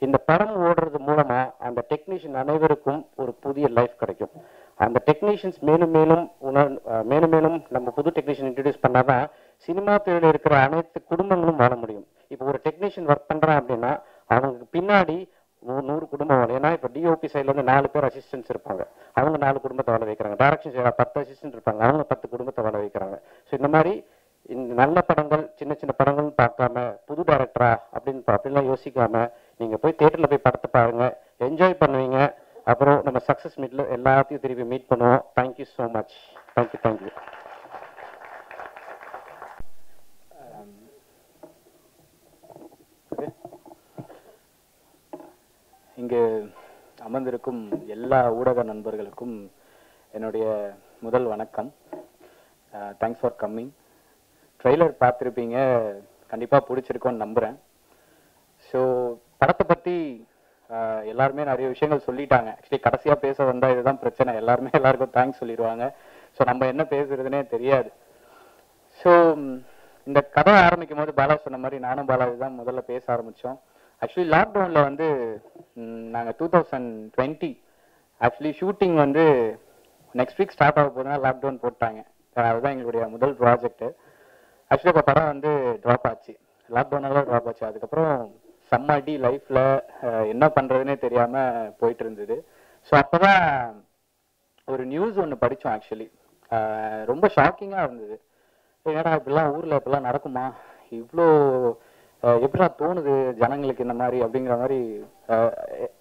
இந்த படம் ஓடுறது மூலமா அந்த டெக்னீஷியன் அனைவருக்கும் ஒரு புதிய லைஃப் கிடைக்கும். அந்த டெக்னீஷியன்ஸ் மேலும் மேலும் நம்ம புது டெக்னீஷியன் இன்ட்ரடியூஸ் பண்ணாதான் சினிமா துறையில் இருக்கிற அனைத்து குடும்பங்களும் வாழ முடியும். இப்போ ஒரு டெக்னீஷியன் ஒர்க் பண்றான் அப்படின்னா அவங்களுக்கு பின்னாடி 100 குடும்பம் வாழும். ஏன்னா இப்போ டிஓபி சைட்ல 4 பேர் அசிஸ்டன்ஸ் இருப்பாங்க, அவங்க 4 குடும்பத்தை வாழ வைக்கிறாங்க. டைரக்ஷன் சைடில் 10 அசிஸ்டன்ட் இருப்பாங்க, அவங்க 10 குடும்பத்தை வாழ வைக்கிறாங்க. ஸோ இந்த மாதிரி இந்த நல்ல படங்கள் சின்ன படங்கள் பார்க்காம புது டைரக்டரா அப்படின்லாம் யோசிக்காம நீங்கள் போய் தியேட்டரில் போய் படத்தை பாருங்க, என்ஜாய் பண்ணுவீங்க. அப்புறம் நம்ம சக்ஸஸ் மீட்டில் எல்லாத்தையும் திருப்பி மீட் பண்ணுவோம். Thank you so much. தேங்க்யூ. இங்கு அமர்ந்திருக்கும் எல்லா ஊடக நண்பர்களுக்கும் என்னுடைய முதல் வணக்கம். Thanks for coming. ட்ரெய்லர் பார்த்துருப்பீங்க, கண்டிப்பாக பிடிச்சிருக்கோன்னு நம்புகிறேன். ஸோ படத்தை பற்றி எல்லாருமே நிறைய விஷயங்கள் சொல்லிட்டாங்க. ஆக்சுவலி கடைசியாக பேச வந்தால் இதுதான் பிரச்சனை, எல்லாருக்கும் தேங்க்ஸ் சொல்லிடுவாங்க. ஸோ நம்ம என்ன பேசுறதுனே தெரியாது. ஸோ இந்த கதை ஆரம்பிக்கும் போது பாலாஜி சொன்ன மாதிரி நானும் பாலாஜி தான் முதல்ல பேச ஆரம்பித்தோம். ஆக்சுவலி லாக்டவுனில் வந்து நாங்கள் 2020 ஆக்சுவலி ஷூட்டிங் வந்து நெக்ஸ்ட் வீக் ஸ்டார்ட் ஆக போதுனா லாக்டவுன் போட்டாங்க. அதுதான் எங்களுடைய முதல் ப்ராஜெக்ட்டு. ஆக்சுவலி இப்போ படம் வந்து ட்ராப் ஆச்சு, லாக்டவுனால ட்ராப் ஆச்சு. அதுக்கப்புறம் செம்மடி லைஃப்பில் என்ன பண்ணுறதுனே தெரியாமல் போயிட்டு இருந்தது. ஸோ அப்போ தான் ஒரு நியூஸ் ஒன்று படித்தோம். ஆக்சுவலி ரொம்ப ஷாக்கிங்காக இருந்தது. ஏன்னா இப்படிலாம் ஊரில் இப்படிலாம் நடக்குமா, இவ்வளோ எப்படா தோணுது ஜனங்களுக்கு இந்த மாதிரி அப்படிங்கிற மாதிரி.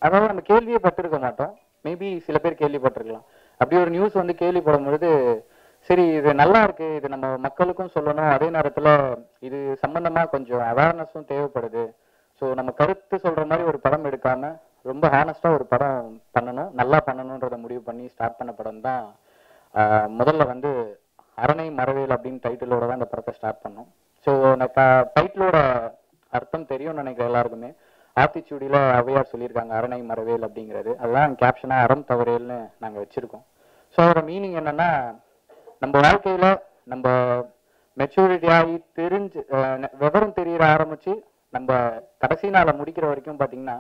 அதாவது நம்ம கேள்வியே பட்டிருக்க மாட்டோம், மேபி சில பேர் கேள்விப்பட்டிருக்கலாம். அப்படி ஒரு நியூஸ் வந்து கேள்விப்படும் பொழுது சரி இது நல்லா இருக்கு, இது நம்ம மக்களுக்கும் சொல்லணும், அதே நேரத்தில் இது சம்பந்தமாக கொஞ்சம் அவேர்னஸும் தேவைப்படுது. ஸோ நம்ம கருத்து சொல்கிற மாதிரி ஒரு படம் எடுக்காம ரொம்ப ஹானஸ்டாக ஒரு படம் பண்ணணும், நல்லா பண்ணணுன்றதை முடிவு பண்ணி ஸ்டார்ட் பண்ண படம் தான். முதல்ல வந்து அரணை மரவேல் அப்படின்னு டைட்டிலோட தான் இந்த படத்தை ஸ்டார்ட் பண்ணோம். ஸோ டைட்டிலோட அர்த்தம் தெரியும்னு நினைக்கிற எல்லாருக்குமே. ஆத்திச்சூடியில் அவையார் சொல்லியிருக்காங்க அரணை மரவேல் அப்படிங்கிறது. அதுதான் கேப்ஷனாக அறம் தவறேல்னு நாங்கள் வச்சுருக்கோம். ஸோ அதோட மீனிங் என்னென்னா, நம்ம வாழ்க்கையில் நம்ம மெச்சூரிட்டி ஆகி தெரிஞ்சு விவரம் தெரியற ஆரம்பித்து நம்ம கடைசி நாளை முடிக்கிற வரைக்கும் பார்த்தீங்கன்னா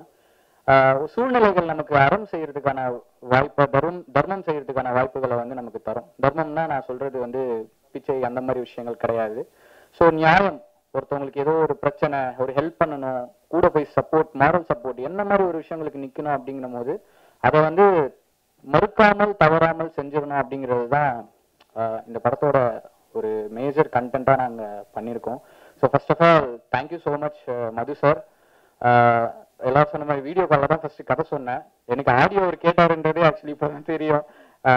சூழ்நிலைகள் நமக்கு அறம் செய்யறதுக்கான வாய்ப்பை தர்மம் செய்யறதுக்கான வாய்ப்புகளை வந்து நமக்கு தரும். தர்மம்னா நான் சொல்றது வந்து பிச்சை அந்த மாதிரி விஷயங்கள் கிடையாது. ஸோ நியாயம், ஒருத்தவங்களுக்கு ஏதோ ஒரு பிரச்சனை, ஒரு ஹெல்ப் பண்ணணும், கூட போய் சப்போர்ட், மாரல் சப்போர்ட், என்ன மாதிரி ஒரு விஷயங்களுக்கு நிற்கணும் அப்படிங்கிற போது அதை வந்து மறுக்காமல் தவறாமல் செஞ்சிடணும் அப்படிங்கிறது தான் இந்த படத்தோட ஒரு மேஜர் கண்டென்ட்டாக நாங்கள் பண்ணியிருக்கோம். So first of all thank you so much Madhu sir. எல்லாரும் சொன்ன மாதிரி வீடியோ காலில் தான் ஃபர்ஸ்ட் கதை சொன்னேன். எனக்கு ஆடியோ அவர் கேட்டாருன்றதே ஆக்சுவலி இப்போ தான் தெரியும்,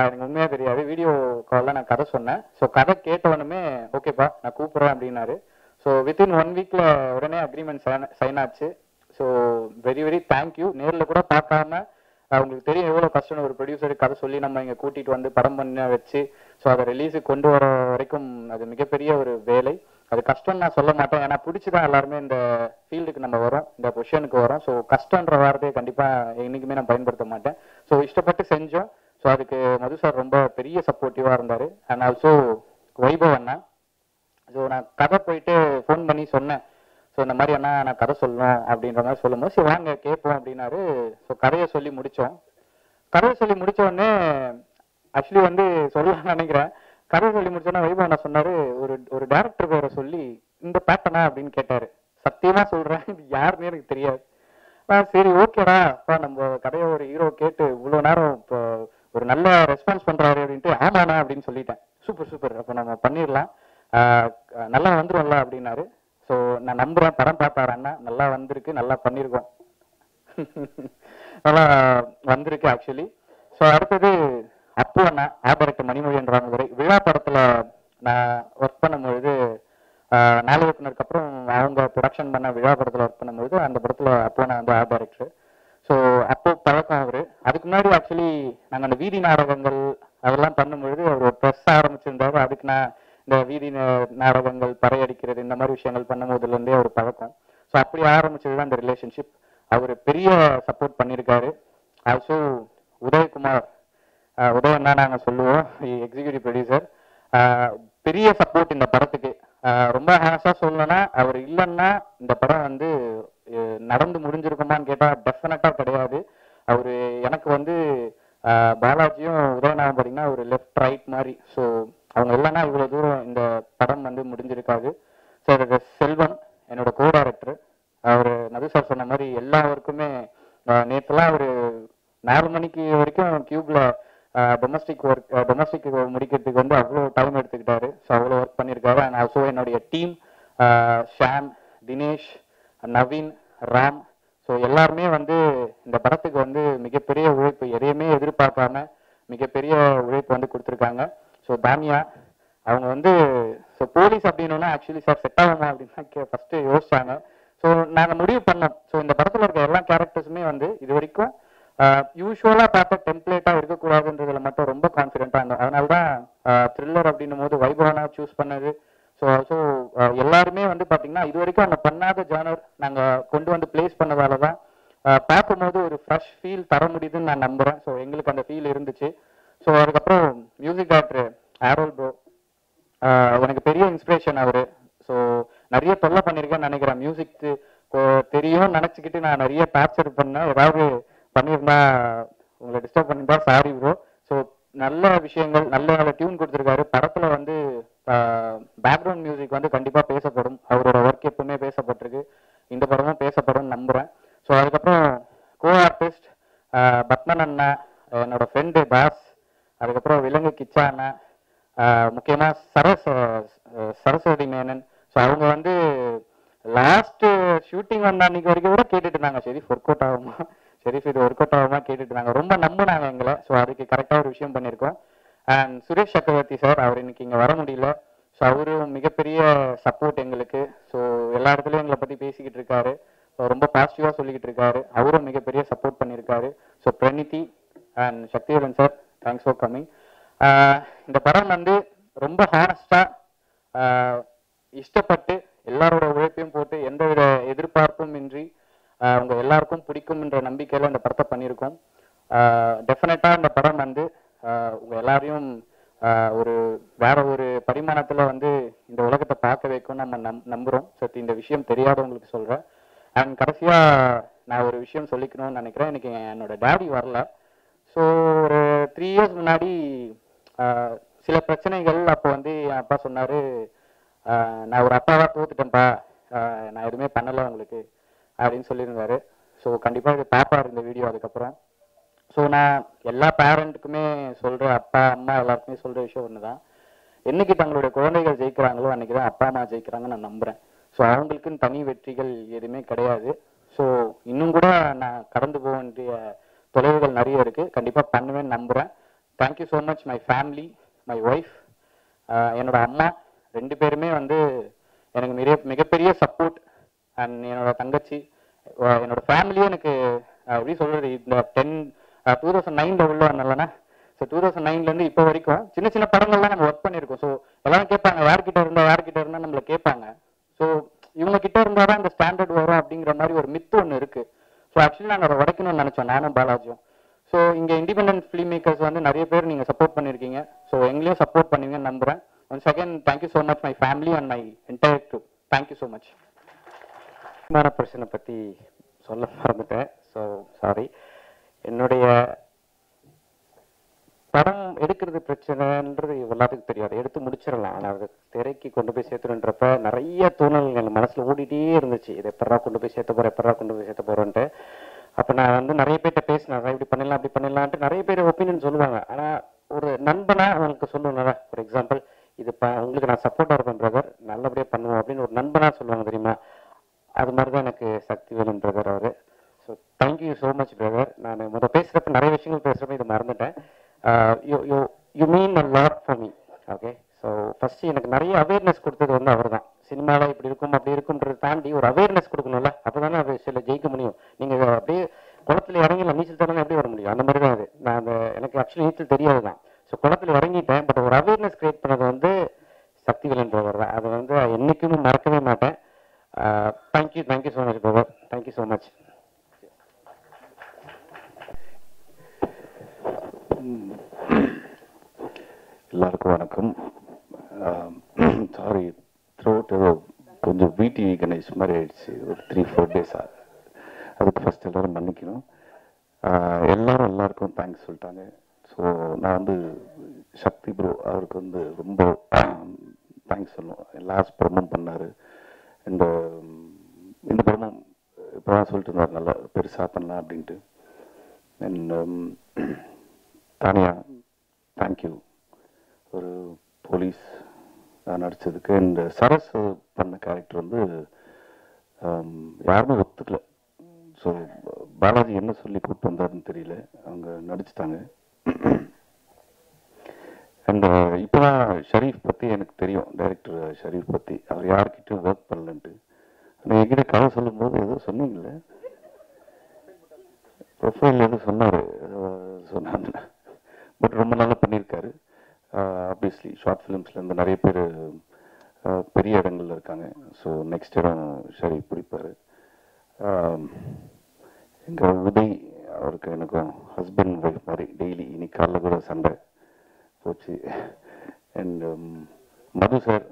எனக்கு உண்மையாக தெரியாது. வீடியோ காலில் நான் கதை சொன்னேன். ஸோ கதை கேட்டவனுமே ஓகேப்பா நான் கூப்பிட்றேன் அப்படின்னாரு. ஸோ வித்தின் 1 வீக்கில் உடனே அக்ரிமெண்ட் சைன் ஆச்சு. So very very thank you. நேரில் கூட பார்க்காம உங்களுக்கு தெரியும் எவ்வளோ கஷ்டம் ஒரு ப்ரொடியூசருக்கு கதை சொல்லி நம்ம இங்கே கூட்டிகிட்டு வந்து படம் பண்ண வச்சு ஸோ அதை ரிலீஸுக்கு கொண்டு வர வரைக்கும் அது மிகப்பெரிய ஒரு வேலை. அது கஷ்டம்னு நான் சொல்ல மாட்டேன், ஏன்னா பிடிச்சிதான் எல்லாருமே இந்த ஃபீல்டுக்கு நம்ம வரோம், இந்த பொசிஷனுக்கு வரோம். ஸோ கஷ்டன்ற வார்த்தையை கண்டிப்பாக என்றைக்குமே நான் பயன்படுத்த மாட்டேன். ஸோ இஷ்டப்பட்டு செஞ்சோம். ஸோ அதுக்கு மது சார் ரொம்ப பெரிய சப்போர்ட்டிவாக இருந்தார். And also Vaibhav Anna. So நான் கதை போயிட்டு ஃபோன் பண்ணி சொன்னேன், ஸோ இந்த மாதிரி அண்ணா நான் கதை சொல்லணும் அப்படின்ற மாதிரி சொல்லும்போது சரி வாங்க கேட்போம் அப்படின்னாரு. ஸோ கதையை சொல்லி முடித்தோம். கதையை சொல்லி முடித்த உடனே ஆக்சுவலி வந்து சொல்லலாம்னு நினைக்கிறேன். கதை சொல்லி முடிச்சோன்னா வைபவ் அண்ணா சொன்னார், ஒரு டேரக்டர் பேரை சொல்லி இந்த பேட்டனா அப்படின்னு கேட்டார். சத்தியமாக சொல்கிறேன் இது யாருன்னு எனக்கு தெரியாது. சரி ஓகேடா அப்பா நம்ம கதையை ஒரு ஹீரோ கேட்டு இவ்வளோ நேரம் இப்போ ஒரு நல்ல ரெஸ்பான்ஸ் பண்ணுறாரு அப்படின்ட்டு ஆமாண்ணா அப்படின்னு சொல்லிட்டேன். சூப்பர் சூப்பர் அப்போ நம்ம பண்ணிடலாம், நல்லா வந்துடும்ல அப்படின்னாரு. ஸோ நான் நம்புகிறேன், படம் பார்த்தாரு அண்ணா, நல்லா வந்திருக்கு, நல்லா பண்ணியிருக்கோம், நல்லா வந்திருக்கு ஆக்சுவலி. ஸோ அடுத்தது அப்பு அண்ணா, ஆபரேட்டர் மணிமொழியன் ராமதுரை. விழா படத்தில் நான் ஒர்க் பண்ணும்பொழுது நாலு இயக்குனருக்கு அப்புறம் அவங்க ப்ரொடக்ஷன் பண்ண விழா படத்தில் ஒர்க் பண்ணும்போது அந்த படத்தில் அப்போ நான் வந்து ஆர்ட் டைரக்டர். ஸோ அப்போ பழக்கம் அவர். அதுக்கு முன்னாடி ஆக்சுவலி நாங்கள் அந்த வீதி நாடகங்கள் அதெல்லாம் பண்ணும்பொழுது அவர் ஒரு ப்ரெஸ் ஆரம்பிச்சிருந்தாரு. அதுக்கு நான் இந்த வீதி நாடகங்கள் பறையடிக்கிறது இந்த மாதிரி விஷயங்கள் பண்ணும்போதுலேருந்தே ஒரு பழக்கம். ஸோ அப்படி ஆரம்பிச்சது தான் இந்த ரிலேஷன்ஷிப். அவர் பெரிய சப்போர்ட் பண்ணியிருக்காரு. ஆல்சோ உதயகுமார், உதயன்னா நாங்கள் சொல்லுவோம், எக்ஸிக்யூட்டிவ் ப்ரொடியூசர், பெரிய சப்போர்ட் இந்த படத்துக்கு. ரொம்ப ஹாஸாக சொல்லணும்னா அவர் இல்லைன்னா இந்த படம் வந்து நடந்து முடிஞ்சிருக்குமான்னு கேட்டால் டெஃபினட்டாக கிடையாது. அவர் எனக்கு வந்து பாலாஜியும் உதயநாதன் பார்த்தீங்கன்னா ஒரு லெஃப்ட் ரைட் மாதிரி. ஸோ அவங்க இல்லைன்னா இவ்வளோ தூரம் இந்த படம் வந்து முடிஞ்சிருக்காது. ஸோ அது செல்வன் என்னோட கோ டைரக்டர். அவர் நது சார் சொன்ன மாதிரி எல்லா ஒர்க்குமே நேற்றுலாம் ஒரு 4 மணிக்கு வரைக்கும் கியூப்ல டொமஸ்டிக் முடிக்கிறதுக்கு வந்து அவ்வளோ டைம் எடுத்துக்கிட்டாரு. ஸோ அவ்வளோ ஒர்க் பண்ணியிருக்காரு. அண்ட் ஆல்சோ என்னுடைய டீம் ஷாம், தினேஷ், நவீன், ராம், ஸோ எல்லாருமே வந்து இந்த படத்துக்கு வந்து மிகப்பெரிய உழைப்பு, எதையுமே எதிர்பார்க்காம மிகப்பெரிய உழைப்பு வந்து கொடுத்துருக்காங்க. ஸோ தாமியா அவங்க வந்து ஸோ போலீஸ் அப்படின்னா ஆக்சுவலி சார் செட் ஆகுமா அப்படின்னு தான் ஃபர்ஸ்ட் யோசிச்சாங்க. ஸோ நாங்கள் முடிவு பண்ணோம். ஸோ இந்த படத்தில் இருக்க எல்லா கேரக்டர்ஸுமே வந்து இது வரைக்கும் யூஸ்வலாக பார்த்த டெம்ப்ளேட்டாக இருக்கக்கூடாதுன்றதுல மட்டும் ரொம்ப கான்ஃபிடென்ட்டாக இருந்தோம். அதனால தான் த்ரில்லர் அப்படின்னும் போது வைபவனா சூஸ் பண்ணது. ஸோ எல்லாருமே வந்து பார்த்தீங்கன்னா இது வரைக்கும் அவங்க பண்ணாத ஜானர் நாங்கள் கொண்டு வந்து பிளேஸ் பண்ணதால தான் பார்க்கும்போது ஒரு ஃப்ரெஷ் ஃபீல் தர முடியுதுன்னு நான் நம்புகிறேன். ஸோ எங்களுக்கு அந்த ஃபீல் இருந்துச்சு. ஸோ அதுக்கப்புறம் மியூசிக் டைரக்டர் ஆரோல் ப்ரோ எனக்கு பெரிய இன்ஸ்பிரேஷன் அவர். ஸோ நிறைய தொல்லை பண்ணியிருக்கேன்னு நினைக்கிறேன். மியூசிக்கு தெரியும் நினச்சிக்கிட்டு நான் நிறைய டார்ச்சர் பண்ணேன். ஏதாவது பண்ணியிருந்தா உங்களை டிஸ்டர்ப் பண்ணியிருந்தா சாரி ப்ரோ. ஸோ நல்ல விஷயங்கள் நல்ல நல்ல டியூன் கொடுத்துருக்காரு. படத்தில் வந்து பேக்ரவுண்ட் மியூசிக் வந்து கண்டிப்பாக பேசப்படும். அவரோட ஒர்க் எப்பவுமே பேசப்பட்டிருக்கு. இந்த படமும் பேசப்படும்னு நம்புகிறேன். ஸோ அதுக்கப்புறம் கோ ஆர்டிஸ்ட் பத்மன் அண்ணா, என்னோட ஃப்ரெண்டு பாஸ், அதுக்கப்புறம் விலங்கு கிச்சா அண்ணா, முக்கியமாக சரஸ்வதி மேனன். ஸோ அவங்க வந்து லாஸ்ட்டு ஷூட்டிங் வந்த அன்னைக்கு வரைக்கும் கூட கேட்டுட்டு இருந்தாங்க, ஷெரீஃப் ஒர்க் அவுட் ஆகுமா, ஷெரீஃப் இது ஒர்க் அவுட் ஆகுமா கேட்டுட்டு இருந்தாங்க. ரொம்ப நம்பினாங்க எங்களை. ஸோ அதுக்கு கரெக்டாக ஒரு விஷயம் பண்ணியிருக்கோம். அண்ட் சுரேஷ் சக்கரவர்த்தி சார், அவர் இன்னைக்கு இங்கே வர முடியல. ஸோ அவரும் மிகப்பெரிய சப்போர்ட் எங்களுக்கு. ஸோ எல்லா இடத்துலையும் எங்களை பற்றி பேசிக்கிட்டு இருக்காரு. ஸோ ரொம்ப பாசிட்டிவாக சொல்லிக்கிட்டு இருக்காரு. அவரும் மிகப்பெரிய சப்போர்ட் பண்ணியிருக்காரு. So Praniti and Sakthivelan sir, thanks for coming. இந்த படம் வந்து ரொம்ப ஹானஸ்டாக இஷ்டப்பட்டு எல்லாரோட உழைப்பையும் போட்டு எந்தவித எதிர்பார்ப்பும் இன்றி அவங்க எல்லாருக்கும் பிடிக்கும்ன்ற நம்பிக்கையில் இந்த படத்தை பண்ணியிருக்கோம். டெஃபினட்டாக இந்த படம் வந்து உங்கள் எல்லாரையும் ஒரு வேற ஒரு பரிமாணத்தில் வந்து இந்த உலகத்தை பார்க்க வைக்கும் நம்ம நம்புகிறோம். ஸோ இந்த விஷயம் தெரியாதவங்களுக்கு சொல்கிறேன். அண்ட் கடைசியாக நான் ஒரு விஷயம் சொல்லிக்கணும்னு நினைக்கிறேன். இன்னைக்கு என்னோட டேடி வரல. ஸோ ஒரு 3 years முன்னாடி சில பிரச்சனைகள். அப்போ வந்து என் அப்பா சொன்னார், நான் ஒரு அப்பாவாக தோத்துட்டேன்ப்பா, நான் எதுவுமே பண்ணலை உங்களுக்கு அப்படின்னு சொல்லியிருந்தாரு. ஸோ கண்டிப்பாக இது பார்ப்பார் இந்த வீடியோ அதுக்கப்புறம். ஸோ நான் எல்லா பேரண்ட்டுக்குமே சொல்கிற, அப்பா அம்மா எல்லாருக்குமே சொல்கிற விஷயம் ஒன்று தான், என்னைக்கு தங்களுடைய குழந்தைகள் ஜெயிக்கிறாங்களோ அன்றைக்கி தான் அப்பா அம்மா ஜெயிக்கிறாங்கன்னு நான் நம்புகிறேன். ஸோ அவங்களுக்குன்னு தனி வெற்றிகள் எதுவுமே கிடையாது. ஸோ இன்னும் கூட நான் கடந்து போக வேண்டிய தொலைவுகள் நிறைய இருக்குது. கண்டிப்பாக பண்ணுவேன்னு நம்புகிறேன். Thank you so much my family, my wife, என்னோட அம்மா 2 பேருமே வந்து எனக்கு மிகப்பெரிய சப்போர்ட். அண்ட் என்னோட தங்கச்சி, என்னோட ஃபேமிலியே எனக்கு எப்படி சொல்கிறது, இந்த 2009 உள்ள வந்தேன்லண்ணா. ஸோ 2009 இப்போ வரைக்கும் சின்ன சின்ன படங்கள்லாம் நம்ம ஒர்க் பண்ணியிருக்கோம். ஸோ எல்லாரும் கேட்பாங்க, யார்கிட்ட இருந்தால் நம்மளை கேட்பாங்க. ஸோ இவங்க கிட்ட இருந்தால் தான் இந்த ஸ்டாண்டர்ட் வரும் அப்படிங்கிற மாதிரி ஒரு மித்து ஒன்று இருக்குது. ஸோ ஆக்சுவலி நாங்கள் அதை உடைக்கணும்னு நினச்சோம், நானும் பாலாஜியும். ஸோ இங்கே இண்டிபெண்டன்ட் ஃபிலிம் மேக்கர்ஸ் வந்து நிறைய பேர் நீங்கள் சப்போர்ட் பண்ணியிருக்கீங்க. ஸோ எங்களையும் சப்போர்ட் பண்ணுவீங்கன்னு நம்புகிறேன். Once again thank you so much my family and my entire troupe. Thank you so much. விமான பிரச்சனை பற்றி சொல்ல மறந்துட்டேன். So sorry. என்னுடைய படம் எடுக்கிறது பிரச்சனைன்றது எல்லாத்துக்கும் தெரியாது, எடுத்து முடிச்சிடலாம். ஆனால் அது திரைக்கு கொண்டு போய் சேர்த்துன்றப்ப நிறைய தூணல்கள் என் மனசில் ஓடிட்டே இருந்துச்சு. இதை எப்படா கொண்டு போய் சேர்த்த போகிறேன்ட்டு. அப்போ நான் வந்து நிறைய பேர்கிட்ட பேசினேன், இப்படி பண்ணிடலாம் அப்படி பண்ணிடலான்ட்டு நிறைய பேர் ஒப்பீனியன் சொல்லுவாங்க. ஆனால் ஒரு நண்பனாக அவங்களுக்கு சொல்லுவேன்ல, ஃபார் எக்ஸாம்பிள் இது உங்களுக்கு நான் சப்போர்ட்டாக இருப்பேன் பிரதர், நல்லபடியாக பண்ணுவோம் அப்படின்னு ஒரு நண்பனாக சொல்லுவாங்க தெரியுமா. அது மாதிரி தான் எனக்கு சக்திவேலன் பிரதர் அவர். So thank you so much brother. நான் முதல் பேசுகிறப்ப நிறைய விஷயங்கள் பேசுகிறப்ப இதை மறந்துட்டேன். You mean a lot for me. Okay. So first எனக்கு நிறைய அவேர்னஸ் கொடுத்தது வந்து அவர் தான். சினிமாவில் இப்படி இருக்கும் அப்படி இருக்குன்றதை தாண்டி ஒரு அவேர்னஸ் கொடுக்கணும்ல, அப்போ தானே அது சில ஜெயிக்க முடியும். நீங்கள் அப்படியே குளத்தில் இறங்கலாம், நீச்சல் தரலாம் எப்படி வர முடியும்? அந்த மாதிரி தான் அது. நான் எனக்கு ஆக்சுவலி நீச்சல் தெரியாது தான். ஸோ குளத்தில் இறங்கிட்டேன். பட் ஒரு அவேர்னஸ் கிரியேட் பண்ணது வந்து சக்திவேலன் பிரதர் தான். அதை வந்து என்றைக்குமே மறக்கவே மாட்டேன். Thank you so much brother. Thank you so much. எல்லாருக்கும் வணக்கம். சாரி, த்ரோட் கொஞ்சம் விடிவி கணேஷ் மாதிரி ஆயிடுச்சு ஒரு 3-4 டேஸாக. அதுக்கு ஃபஸ்ட் எல்லோரும் மன்னிக்கணும். எல்லாருக்கும் தேங்க்ஸ் சொல்லிட்டாங்க. ஸோ நான் வந்து சக்தி ப்ரோ அவருக்கு வந்து ரொம்ப தேங்க்ஸ் சொல்லணும். லாஸ்ட் படமும் பண்ணார். இந்த படமும் இப்போ தான் சொல்லிட்டு இருந்தார், நல்லா பெருசாக பண்ணலாம் அப்படின்ட்டு. அண்ட் தானியா, தேங்க்யூ ஒரு போலீஸ் நடித்ததுக்கு. அண்ட் சரஸ் பண்ண கேரக்டர் வந்து யாருமே ஒத்துக்கல. ஸோ பாலாஜி என்ன சொல்லி கூப்பிட்டு வந்தாருன்னு தெரியல, அவங்க நடிச்சிட்டாங்க. அண்ட் இப்போ தான் ஷரீஃப் பற்றி எனக்கு தெரியும், டைரக்டர் ஷரீஃப் பற்றி. அவர் யார்கிட்டையும் ஒர்க் பண்ணலன்ட்டு. நீங்கள் என்கிட்ட கதை சொல்லும்போது ஏதோ சொன்னீங்களே, ப்ரொஃபைல் எதுவும் சொன்னார், சொன்னாங்க. பட் ரொம்ப நல்லா பண்ணியிருக்காரு. ஆப்வியஸ்லி ஷார்ட் ஃபிலிம்ஸ்லேருந்து நிறைய பேர் பெரிய இடங்கள்ல இருக்காங்க. ஸோ நெக்ஸ்ட் இடம் சரி பிடிப்பார். எங்கள் உதய் அவருக்கு எனக்கும் ஹஸ்பண்ட் ஒய்ஃப் மாதிரி டெய்லி, இன்னைக்கு காலைல கூட சண்டை போச்சு. And Madhu sir,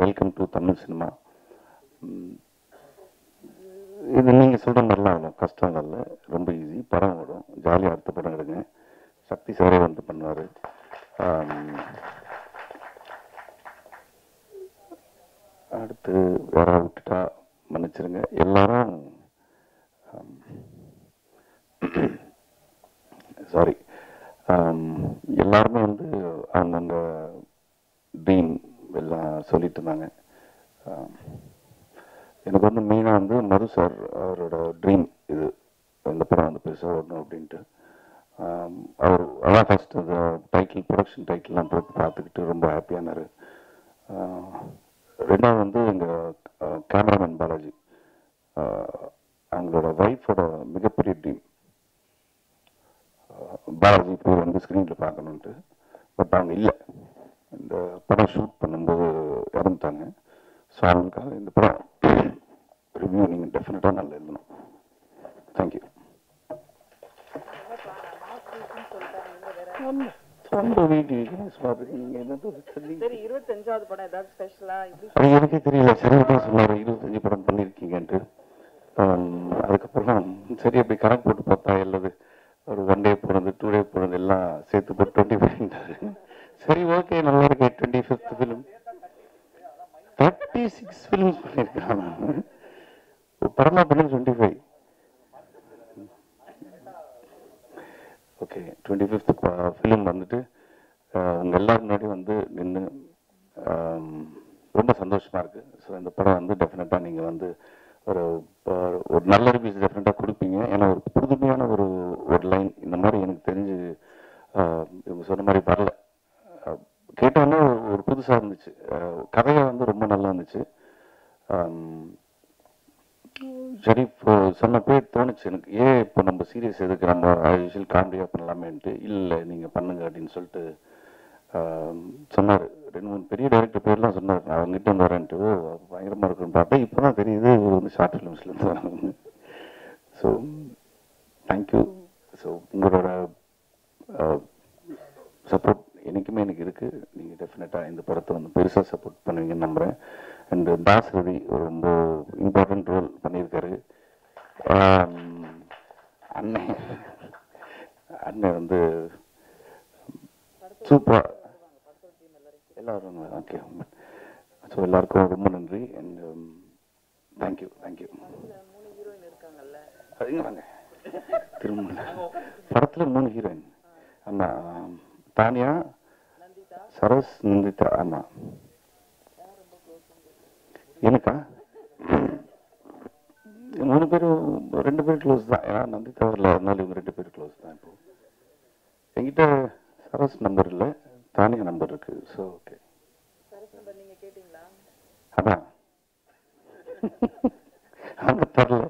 welcome to Tamil cinema. இது நீங்கள் சொல்கிற மாதிரிலாம் அவ்வளோ கஷ்டம் இல்லை, ரொம்ப ஈஸி. படம் வரும், ஜாலியாக அடுத்த படம் எடுங்க. சக்தி சாரே வந்து பண்ணுவார். அடுத்து யாராவது விட்டுட்டா மன்னிச்சிருங்க. எல்லாரும் சாரி, எல்லாருமே வந்து அந்தந்த ட்ரீம் எல்லாம் சொல்லிட்டு இருந்தாங்க. எனக்கு வந்து மெயினாக வந்து மது சார் அவரோட ட்ரீம் இது, இந்த படம் வந்து பெருசாக வரணும் அப்படின்ட்டு. அவர் அதான் ஃபஸ்ட் அந்த டைட்டில், ப்ரொடக்ஷன் டைட்டில்லாம் போட்டு பார்த்துக்கிட்டு ரொம்ப ஹாப்பியானார். ரெண்டாவது வந்து எங்கள் கேமராமேன் பாலாஜி, அவங்களோட ஒய்ஃபோட மிகப்பெரிய ட்ரீம் பாலாஜி போய் வந்து ஸ்க்ரீனில் பார்க்கணுன்ட்டு. பட் அவங்க இல்லை, இந்த படம் ஷூட் பண்ணும்போது இறந்துட்டாங்க. ஸோ அவங்களுக்காக இந்த படம் ரிவ்யூ நீங்கள் டெஃபினட்டாக நல்லா எழுதணும். தேங்க்யூ. எனக்கே தெரியல, சரி தான் சொன்னார் 25 படம் பண்ணியிருக்கீங்கன்ட்டு. அதுக்கப்புறம் சரி அப்படி கணக்கு போட்டு பார்த்தா எல்லாது ஒரு 1 டே போனது 2 டே போனது எல்லாம் சேர்த்து போட்டு 25. சரி ஓகே, நல்லா இருக்கு. 25th ஃபிலிம், 36 ஃபிலிம்ஸ் பண்ணியிருக்காங்க. படமா பண்ணி 25. ஓகே, 25th ஃபிலிம் வந்துட்டு உங்கள் எல்லாரும் முன்னாடி வந்து நின்று ரொம்ப சந்தோஷமாக இருக்குது. ஸோ இந்த படம் வந்து டெஃபினட்டாக நீங்கள் வந்து ஒரு நல்ல ரிவ்யூஸ் டெஃபினட்டாக கொடுப்பீங்க. ஏன்னா ஒரு புதுமையான ஒரு லைன் இந்த மாதிரி எனக்கு தெரிஞ்சு இவங்க சொன்ன மாதிரி வரல. கேட்டோன்னே ஒரு புதுசாக இருந்துச்சு. கதையை வந்து ரொம்ப நல்லா இருந்துச்சு. சரி, இப்போ சொன்னப்பே தோணுச்சு எனக்கு, ஏன் இப்போ நம்ம சீரியஸ் எதுக்கு, நம்ம யூஷுவல் காமெடியாக பண்ணலாமேன்ட்டு. இல்லை நீங்கள் பண்ணுங்க அப்படின்னு சொல்லிட்டு சொன்னார். 2-3 பெரிய டைரக்டர் பேர்லாம் சொன்னார், நான் அவங்ககிட்ட வந்து வரேன்ட்டு. பயங்கரமாக இருக்குன்னு பார்த்தேன். இப்போ தான் தெரியுது இவர் வந்து ஷார்ட் ஃபிலிம்ஸ்லேருந்து வராங்க. So thank you. ஸோ உங்களோட சப்போர்ட் என்றைக்குமே எனக்கு இருக்குது. நீங்கள் டெஃபினட்டாக இந்த படத்தை வந்து பெருசாக சப்போர்ட் பண்ணுவீங்கன்னு நம்புகிறேன். அண்ட் தாஸ் ரவி ஒரு ரொம்ப இம்பார்ட்டன்ட் ரோல் பண்ணியிருக்காரு. அண்ணன் வந்து சூப்பராக எல்லாரும். ஓகே, ஸோ எல்லாருக்கும் ரொம்ப நன்றி. And thank you. அதுங்க வாங்க, திரும்ப படத்தில் 3 ஹீரோயின். ஆமாம், தானியா, சரஸ், நந்திதா. ஆமாம், எனக்கா 3 பேரும் 2 பேர் க்ளோஸ் தான். ஏன்னா நந்திதா வரல, அதனால இவங்க 2 பேர் க்ளோஸ் தான். இப்போ என்கிட்ட சரஸ் நம்பர் இல்லை, தானியா நம்பர் இருக்கு. ஸோ ஓகே, அதான் அவங்க தரல.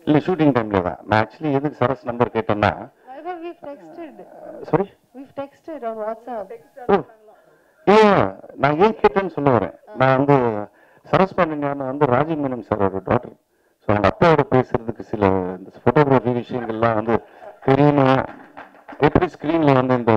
இல்லை, ஷூட்டிங் டைம்ல தான். நான் ஆக்சுவலி எதுக்கு சரஸ் நம்பர் கேட்டேன்னா, சாரி நான் ஏன் கேட்டேன்னு சொல்ல வரேன். நான் வந்து சரஸ் பண்ணியான வந்து ராஜீவ் மேனன் சாரோட டாட்டர். ஸோ அவங்க அப்பாவோட பேசுறதுக்கு சில இந்த ஃபோட்டோகிராஃபி விஷயங்கள்லாம் வந்து தெரியணும். எப்படி ஸ்க்ரீனில் வந்து இந்த